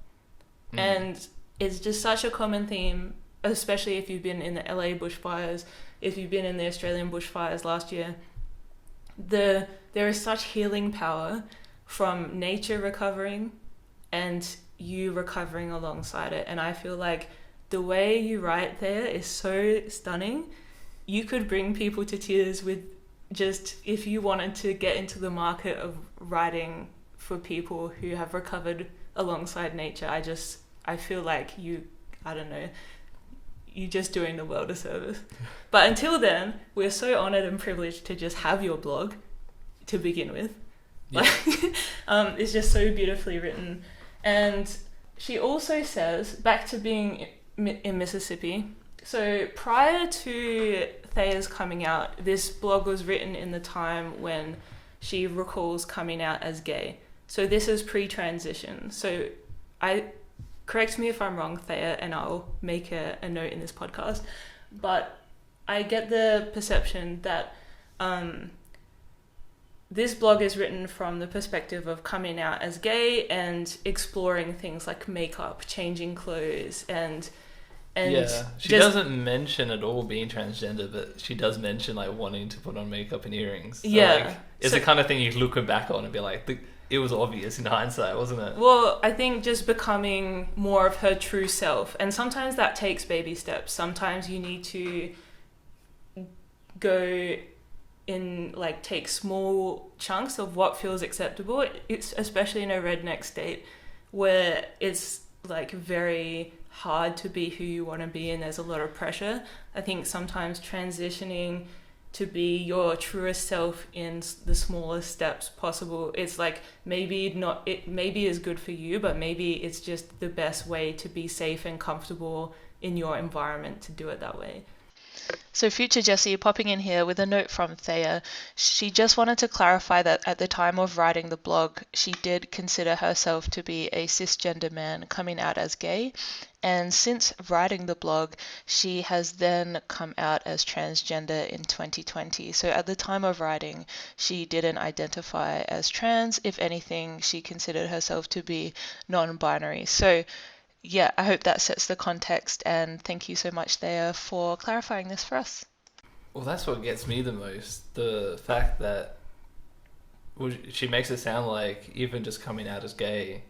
And it's just such a common theme, especially if you've been in the LA bushfires, if you've been in the Australian bushfires last year. There is such healing power from nature recovering and you recovering alongside it. And I feel like the way you write there is so stunning. You could bring people to tears with just, if you wanted to get into the market of writing for people who have recovered alongside nature. I feel like you're just doing the world a service. But until then, we're so honored and privileged to just have your blog to begin with. Yeah. Like, it's just so beautifully written. And she also says, back to being in Mississippi, so prior to Theia's coming out, this blog was written in the time when she recalls coming out as gay. So this is pre-transition. So correct me if I'm wrong, Theia, and I'll make a note in this podcast. But I get the perception that this blog is written from the perspective of coming out as gay and exploring things like makeup, changing clothes, and And she doesn't mention at all being transgender, but she does mention like wanting to put on makeup and earrings. So, like, it's the kind of thing you look back on and be like, it was obvious in hindsight, wasn't it? Well, I think just becoming more of her true self, and sometimes that takes baby steps. Sometimes you need to go in, like, take small chunks of what feels acceptable. It's especially in a redneck state where it's like very hard to be who you want to be and there's a lot of pressure. I think sometimes transitioning to be your truest self in the smallest steps possible, it's like maybe is good for you, but maybe it's just the best way to be safe and comfortable in your environment to do it that way. So future Jessie popping in here with a note from Theia. She just wanted to clarify that at the time of writing the blog, she did consider herself to be a cisgender man coming out as gay. And since writing the blog, she has then come out as transgender in 2020. So at the time of writing, she didn't identify as trans. If anything, she considered herself to be non-binary. So yeah, I hope that sets the context, and thank you so much, Theia, for clarifying this for us. Well, that's what gets me the most. The fact that she makes it sound like even just coming out as gay,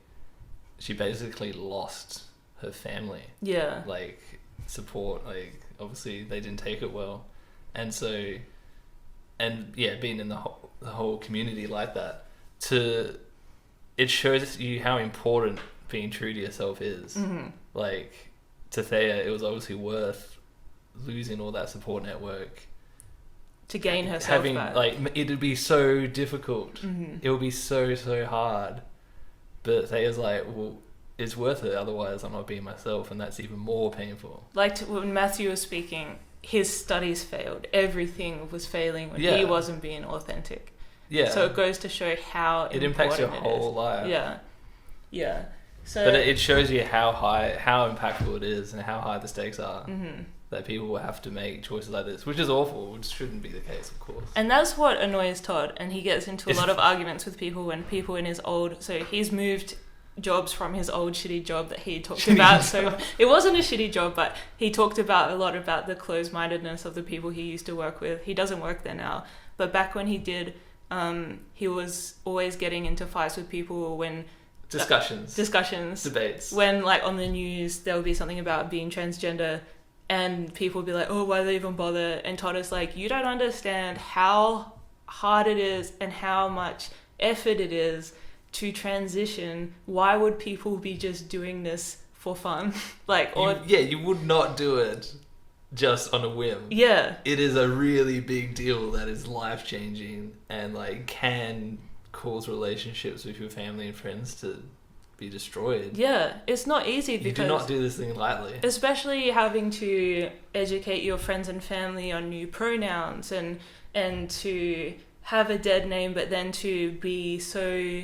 she basically lost her family. Yeah. Like, support. Like, obviously they didn't take it well. And so, and yeah, being in the whole community like that, it shows you how important being true to yourself is. Mm-hmm. Like, to Theia, it was obviously worth losing all that support network to gain herself back. Like, it'd be so difficult. Mm-hmm. It would be so hard. But Theia's like, well, it's worth it, otherwise I'm not being myself, and that's even more painful. Like when Matthew was speaking, his studies failed. Everything was failing when he wasn't being authentic. Yeah. So it goes to show how it impacts your whole life. Yeah. So, but it shows you how impactful it is and how high the stakes are. Mm-hmm. That people will have to make choices like this, which is awful, which shouldn't be the case, of course. And that's what annoys Todd, and he gets into a lot of arguments with people when people in his old... So he's moved jobs from his old shitty job that he talked about. So it wasn't a shitty job, but he talked about a lot about the closed-mindedness of the people he used to work with. He doesn't work there now. But back when he did, he was always getting into fights with people when... Discussions. Debates. When, like, on the news, there would be something about being transgender, and people would be like, oh, why do they even bother? And Todd is like, you don't understand how hard it is and how much effort it is to transition. Why would people be just doing this for fun? You would not do it just on a whim. Yeah. It is a really big deal that is life-changing and, like, can cause relationships with your family and friends to be destroyed. Yeah, it's not easy because... You do not do this thing lightly. Especially having to educate your friends and family on new pronouns and to have a dead name, but then to be so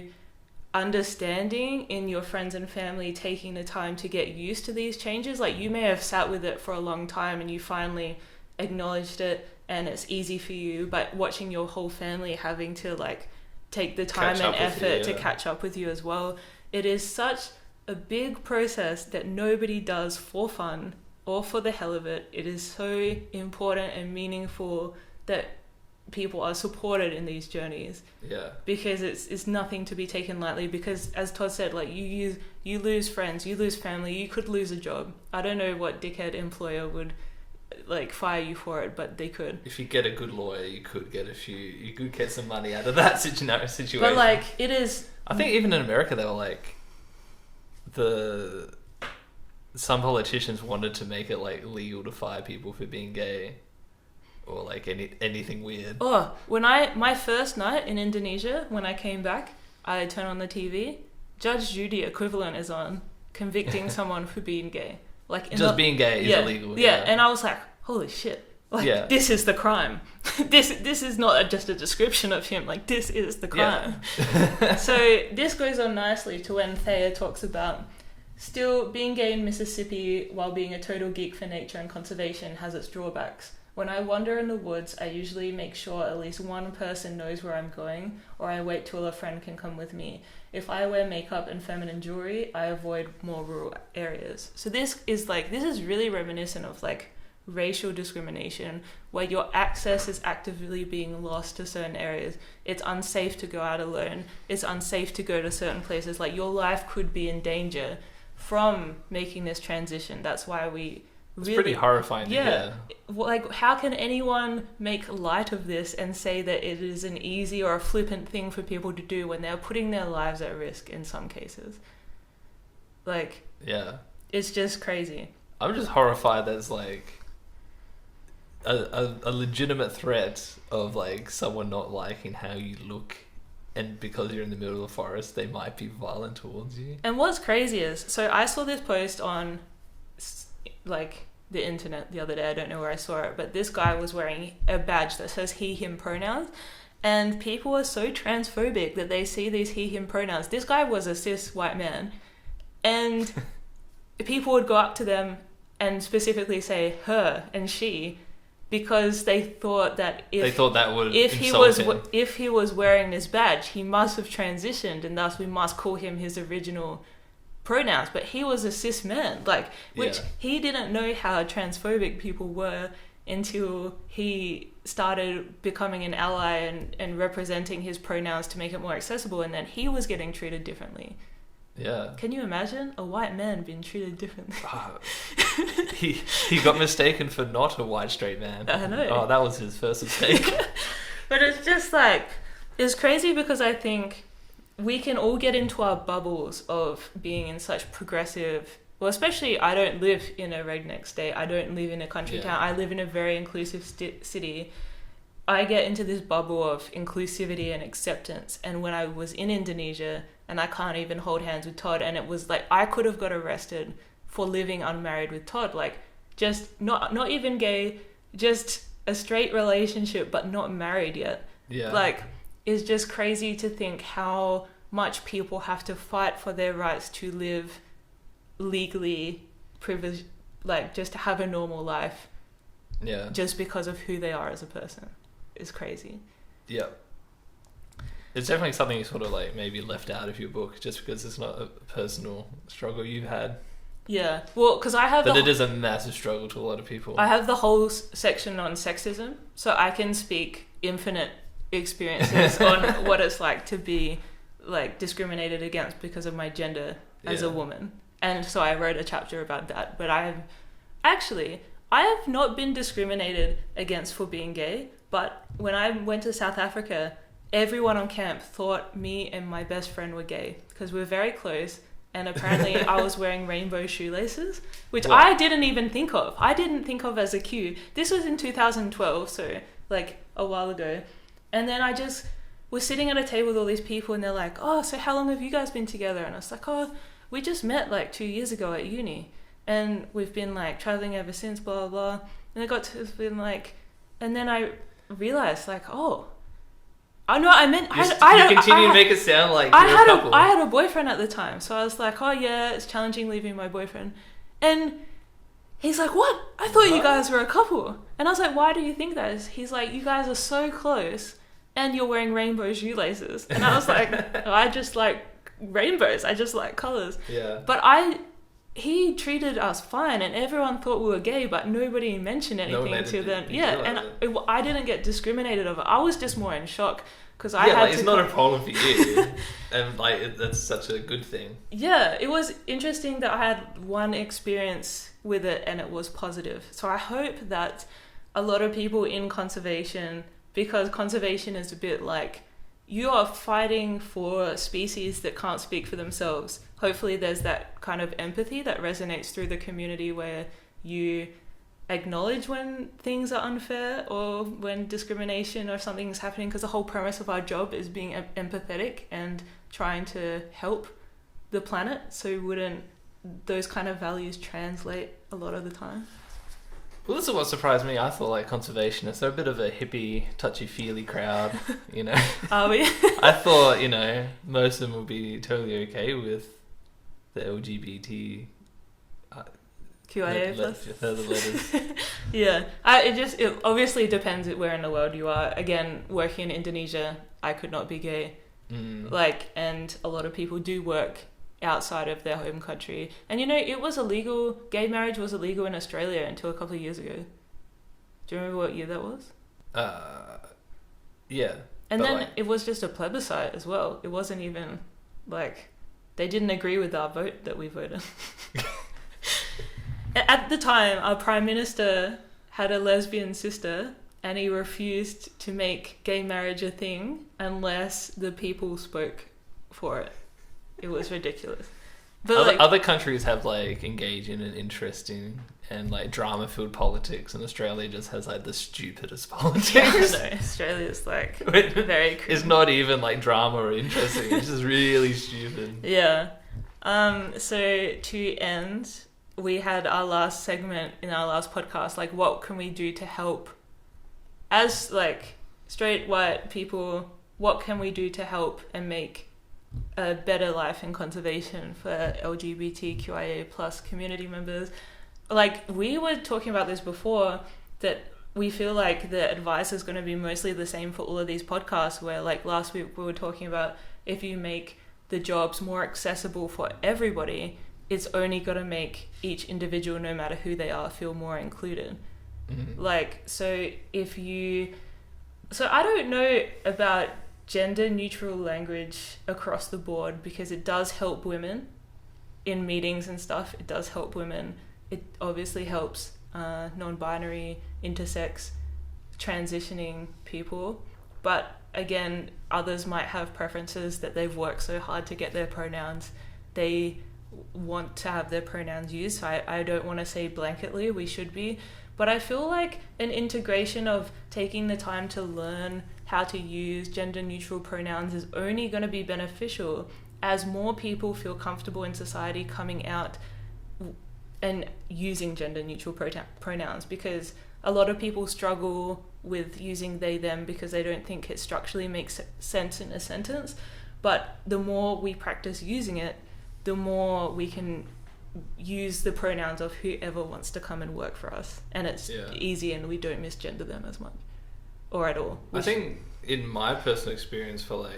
understanding in your friends and family taking the time to get used to these changes. Like, you may have sat with it for a long time and you finally acknowledged it and it's easy for you, but watching your whole family having to, like, take the time and effort to catch up with you as well. It is such a big process that nobody does for fun or for the hell of it. It is so important and meaningful that people are supported in these journeys. Yeah. Because it's nothing to be taken lightly, because as Todd said, like, you lose friends, you lose family, you could lose a job. I don't know what dickhead employer would, like, fire you for it, but they could. If you get a good lawyer, you could get some money out of that situation. But, like, it is... I think even in America they were like, some politicians wanted to make it, like, legal to fire people for being gay or, like, anything weird. Oh, my first night in Indonesia, when I came back, I turned on the TV, Judge Judy equivalent is on, convicting someone for being gay. Like, just being gay is illegal. Yeah, and I was like, holy shit. Like, this is the crime. This is not just a description of him. Like, this is the crime. Yeah. So this goes on nicely to when Theia talks about still being gay in Mississippi while being a total geek for nature and conservation has its drawbacks. When I wander in the woods, I usually make sure at least one person knows where I'm going, or I wait till a friend can come with me. If I wear makeup and feminine jewelry, I avoid more rural areas. So this is really reminiscent of like racial discrimination, where your access is actively being lost to certain areas. It's unsafe to go out alone. It's unsafe to go to certain places. Like, your life could be in danger from making this transition. That's why we It's really, pretty horrifying to yeah. hear. Like, how can anyone make light of this and say that it is an easy or a flippant thing for people to do when they're putting their lives at risk in some cases? Like, Yeah. it's just crazy. I'm just horrified that it's like a legitimate threat of like someone not liking how you look, and because you're in the middle of the forest, they might be violent towards you. And what's crazy is, so I saw this post on like the internet the other day. I don't know where I saw it, but this guy was wearing a badge that says he, him pronouns, and people are so transphobic that they see these he, him pronouns. This guy was a cis white man, and people would go up to them and specifically say her and she, because they thought that if he was wearing this badge, he must have transitioned, and thus we must call him his original pronouns. But he was a cis man, he didn't know how transphobic people were until he started becoming an ally and representing his pronouns to make it more accessible, and then he was getting treated differently. Yeah. Can you imagine a white man being treated differently? He got mistaken for not a white straight man. I know. Oh, that was his first mistake. But it's just like, it's crazy because I think we can all get into our bubbles of being in such progressive, well, especially I don't live in a redneck state. I don't live in a country town. I live in a very inclusive city. I get into this bubble of inclusivity and acceptance. And when I was in Indonesia, and I can't even hold hands with Todd, and it was like I could have got arrested for living unmarried with Todd, like just not even gay, just a straight relationship but not married yet. Yeah. Like, it's just crazy to think how much people have to fight for their rights to live legally privileged, like just to have a normal life. Yeah. Just because of who they are as a person. It's crazy. Yeah. It's definitely something you sort of like maybe left out of your book just because it's not a personal struggle you've had. Yeah. Well, because I have... But it is a massive struggle to a lot of people. I have the whole section on sexism, so I can speak infinite experiences on what it's like to be like discriminated against because of my gender as a woman. And so I wrote a chapter about that. But I have not been discriminated against for being gay, but when I went to South Africa, everyone on camp thought me and my best friend were gay because we're very close, and apparently I was wearing rainbow shoelaces, which I didn't even think of. I didn't think of as a cue. This was in 2012, so like a while ago. And then I just was sitting at a table with all these people, and they're like, oh, so how long have you guys been together? And I was like, oh, we just met like 2 years ago at uni, and we've been like traveling ever since, blah, blah, blah. And I got to been like, and then I realized like, oh, I know I meant you continue to make it sound like you're a couple. I had a boyfriend at the time, so I was like, oh yeah, it's challenging leaving my boyfriend. And he's like, what? I thought you guys were a couple. And I was like, why do you think that? He's like, you guys are so close and you're wearing rainbow shoelaces. And I was like, oh, I just like rainbows, I just like colours. Yeah. But he treated us fine, and everyone thought we were gay, but nobody mentioned anything to them. Yeah, and I didn't get discriminated over. I was just more in shock because I had to... it's not a problem for you, and like that's such a good thing. Yeah, it was interesting that I had one experience with it and it was positive. So I hope that a lot of people in conservation, because conservation is a bit like you are fighting for species that can't speak for themselves. Hopefully there's that kind of empathy that resonates through the community where you acknowledge when things are unfair or when discrimination or something is happening, because the whole premise of our job is being empathetic and trying to help the planet. So wouldn't those kind of values translate a lot of the time? Well, this is what surprised me. I thought like conservationists, they're a bit of a hippie, touchy-feely crowd, you know. Are we? I thought, you know, most of them would be totally okay with the LGBTQIA QIA plus. The letters. Yeah, it obviously depends where in the world you are. Again, working in Indonesia, I could not be gay. And a lot of people do work outside of their home country. And it was illegal. Gay marriage was illegal in Australia until a couple of years ago. Do you remember what year that was? Yeah. And then it was just a plebiscite as well. It wasn't even they didn't agree with our vote that we voted. At the time, our Prime Minister had a lesbian sister, and he refused to make gay marriage a thing unless the people spoke for it. It was ridiculous. But other countries have engaged in an interesting and drama-filled politics, and Australia just has the stupidest politics. No, Australia's very crazy. It's not even drama or interesting. It's just really stupid. Yeah. So to end, we had our last segment in our last podcast. What can we do to help as straight white people? What can we do to help and make a better life in conservation for LGBTQIA plus community members? We were talking about this before, that we feel the advice is going to be mostly the same for all of these podcasts, where last week we were talking about if you make the jobs more accessible for everybody, it's only going to make each individual, no matter who they are, feel more included. So I don't know about gender neutral language across the board, because it does help women in meetings and stuff. It does help women. It obviously helps non-binary, intersex, transitioning people. But again, others might have preferences that they've worked so hard to get their pronouns. They want to have their pronouns used. So I don't want to say blanketly we should be. But I feel an integration of taking the time to learn how to use gender-neutral pronouns is only going to be beneficial as more people feel comfortable in society coming out and using gender-neutral pronouns, because a lot of people struggle with using they, them because they don't think it structurally makes sense in a sentence. But the more we practice using it, the more we can use the pronouns of whoever wants to come and work for us, and it's easy, and we don't misgender them as much or at all. I think in my personal experience for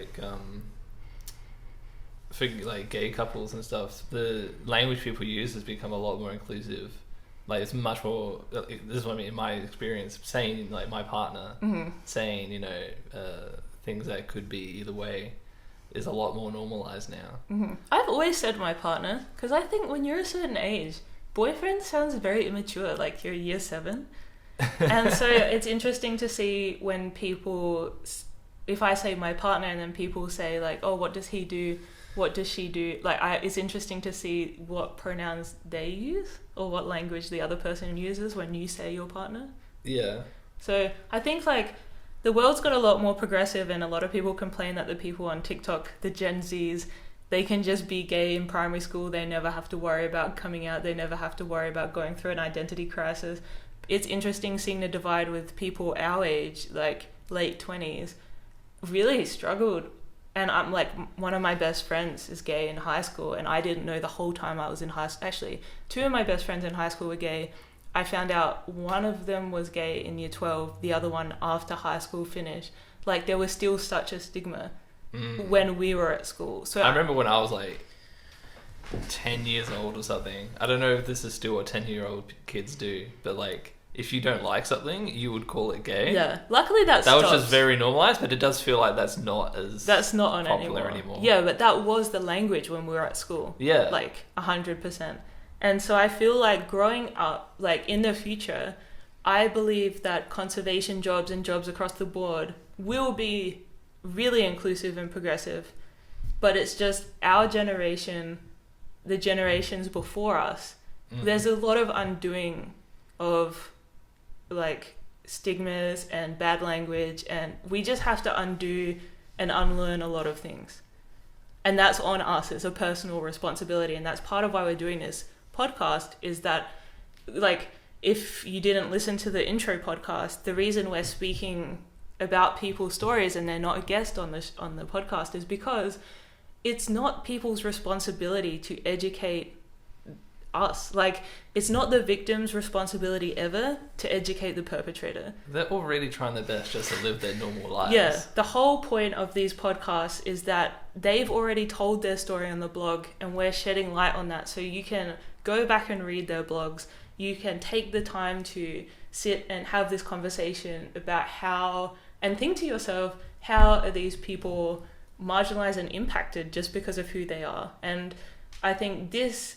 gay couples and stuff, the language people use has become a lot more inclusive. It's much more, this is what I mean in my experience, saying my partner, saying things that could be either way is a lot more normalized now. I've always said my partner, because I think when you're a certain age, boyfriend sounds very immature, you're year 7. And so it's interesting to see when people, if I say my partner and then people say oh, what does he do? What does she do? It's interesting to see what pronouns they use or what language the other person uses when you say your partner. Yeah. So I think the world's got a lot more progressive, and a lot of people complain that the people on TikTok, the Gen Zs, they can just be gay in primary school. They never have to worry about coming out. They never have to worry about going through an identity crisis. It's interesting seeing the divide with people our age, late 20s, really struggled. And I'm one of my best friends is gay in high school, and I didn't know the whole time I was in high school. Actually, 2 of my best friends in high school were gay. I found out one of them was gay in year 12, the other one after high school finished. There was still such a stigma when we were at school. So I remember when I was 10 years old or something. I don't know if this is still what 10-year-old kids do, but if you don't like something, you would call it gay. Yeah, luckily that was just very normalized, but it does feel like that's not on popular anymore. Yeah, but that was the language when we were at school. Yeah. 100%. And so I feel growing up, in the future, I believe that conservation jobs and jobs across the board will be really inclusive and progressive. But it's just our generation, the generations before us, there's a lot of undoing of stigmas and bad language, and we just have to undo and unlearn a lot of things. And that's on us. It's a personal responsibility, and that's part of why we're doing this podcast, is that if you didn't listen to the intro podcast, the reason we're speaking about people's stories and they're not a guest on the podcast is because it's not people's responsibility to educate us. Like, it's not the victim's responsibility ever to educate the perpetrator. They're already trying their best just to live their normal lives. Yeah, the whole point of these podcasts is that they've already told their story on the blog, and we're shedding light on that. So you can go back and read their blogs. You can take the time to sit and have this conversation about how, and think to yourself, how are these people marginalized and impacted just because of who they are? And I think this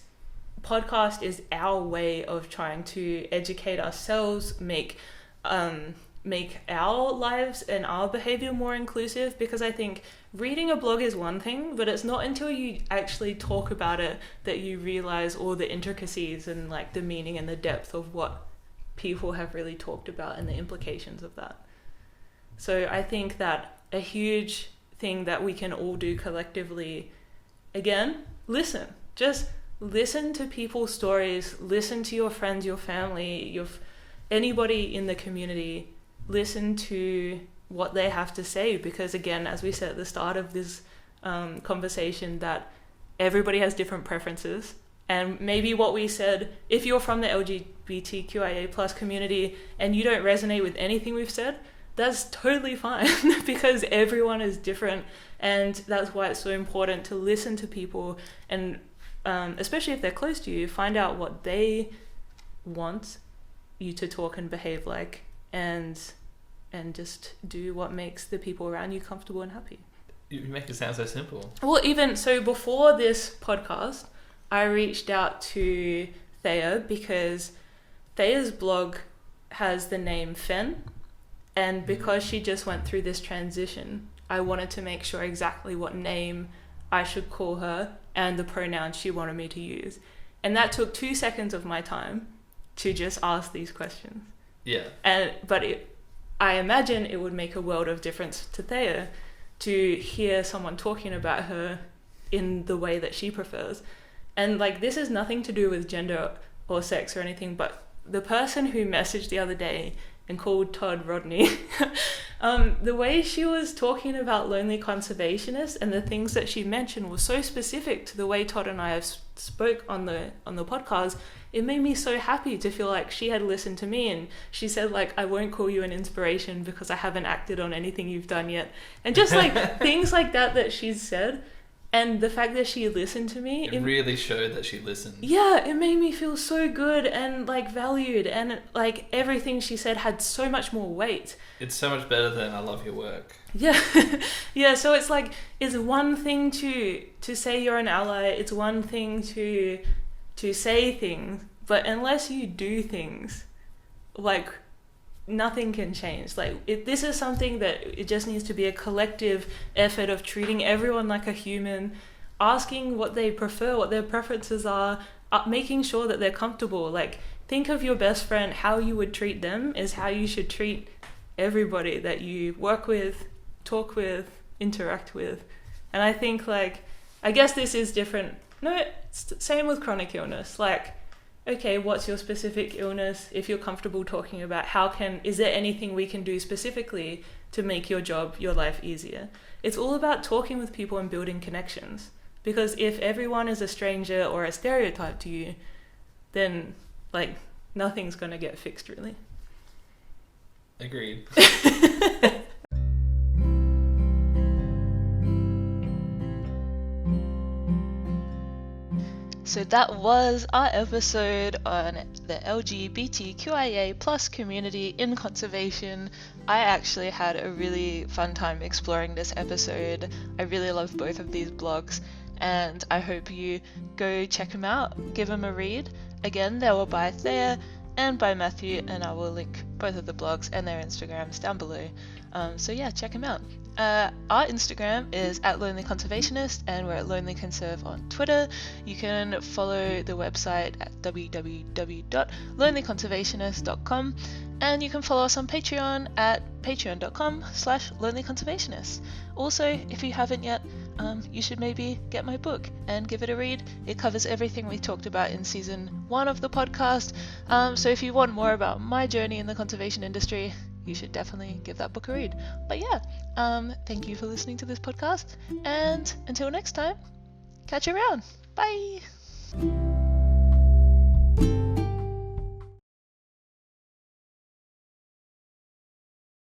podcast is our way of trying to educate ourselves, make our lives and our behavior more inclusive, because I think reading a blog is one thing, but it's not until you actually talk about it that you realize all the intricacies and like the meaning and the depth of what people have really talked about and the implications of that. So I think that a huge thing that we can all do collectively, again, listen. Just listen to people's stories, listen to your friends, your family, anybody in the community, listen to what they have to say, because again, as we said at the start of this conversation, that everybody has different preferences. And maybe what we said, if you're from the LGBTQIA plus community and you don't resonate with anything we've said, that's totally fine because everyone is different, and that's why it's so important to listen to people, and especially if they're close to you, find out what they want you to talk and behave like, and just do what makes the people around you comfortable and happy. You make it sound so simple. Well, even so, before this podcast, I reached out to Theia because Theia's blog has the name Fen, and because she just went through this transition, I wanted to make sure exactly what name I should call her and the pronouns she wanted me to use. And that took 2 seconds of my time to just ask these questions. Yeah. But I imagine it would make a world of difference to Theia to hear someone talking about her in the way that she prefers. And like, this is nothing to do with gender or sex or anything, but the person who messaged the other day and called Todd Rodney, the way she was talking about lonely conservationists and the things that she mentioned was so specific to the way Todd and I have spoke on the podcast. It made me so happy to feel like she had listened to me, and she said like, I won't call you an inspiration because I haven't acted on anything you've done yet. And just like things like that she's said. And the fact that she listened to me... It really showed that she listened. Yeah, it made me feel so good and like valued, and like everything she said had so much more weight. It's so much better than I love your work. Yeah. Yeah, so it's like, it's one thing to say you're an ally, it's one thing to say things, but unless you do things, like, nothing can change. Like, this is something that it just needs to be a collective effort of treating everyone like a human, asking what they prefer, what their preferences are, making sure that they're comfortable. Like, think of your best friend, how you would treat them is how you should treat everybody that you work with, talk with, interact with. And I think, like, I guess this is different. No, it's the same with chronic illness. Like, okay, what's your specific illness? If you're comfortable talking about is there anything we can do specifically to make your job, your life easier? It's all about talking with people and building connections. Because if everyone is a stranger or a stereotype to you, then like nothing's going to get fixed, really. Agreed. So that was our episode on the LGBTQIA plus community in conservation. I actually had a really fun time exploring this episode. I really love both of these blogs, and I hope you go check them out, give them a read. Again, they were by Theia and by Matthew, and I will link both of the blogs and their Instagrams down below. So yeah, check them out. Our Instagram is @LonelyConservationist, and we're at LonelyConserve on Twitter. You can follow the website at www.lonelyconservationist.com, and you can follow us on Patreon at patreon.com/lonelyconservationist. Also, if you haven't yet, you should maybe get my book and give it a read. It covers everything we talked about in season 1 of the podcast. So if you want more about my journey in the conservation industry, you should definitely give that book a read. But yeah, thank you for listening to this podcast, and until next time, catch you around. Bye!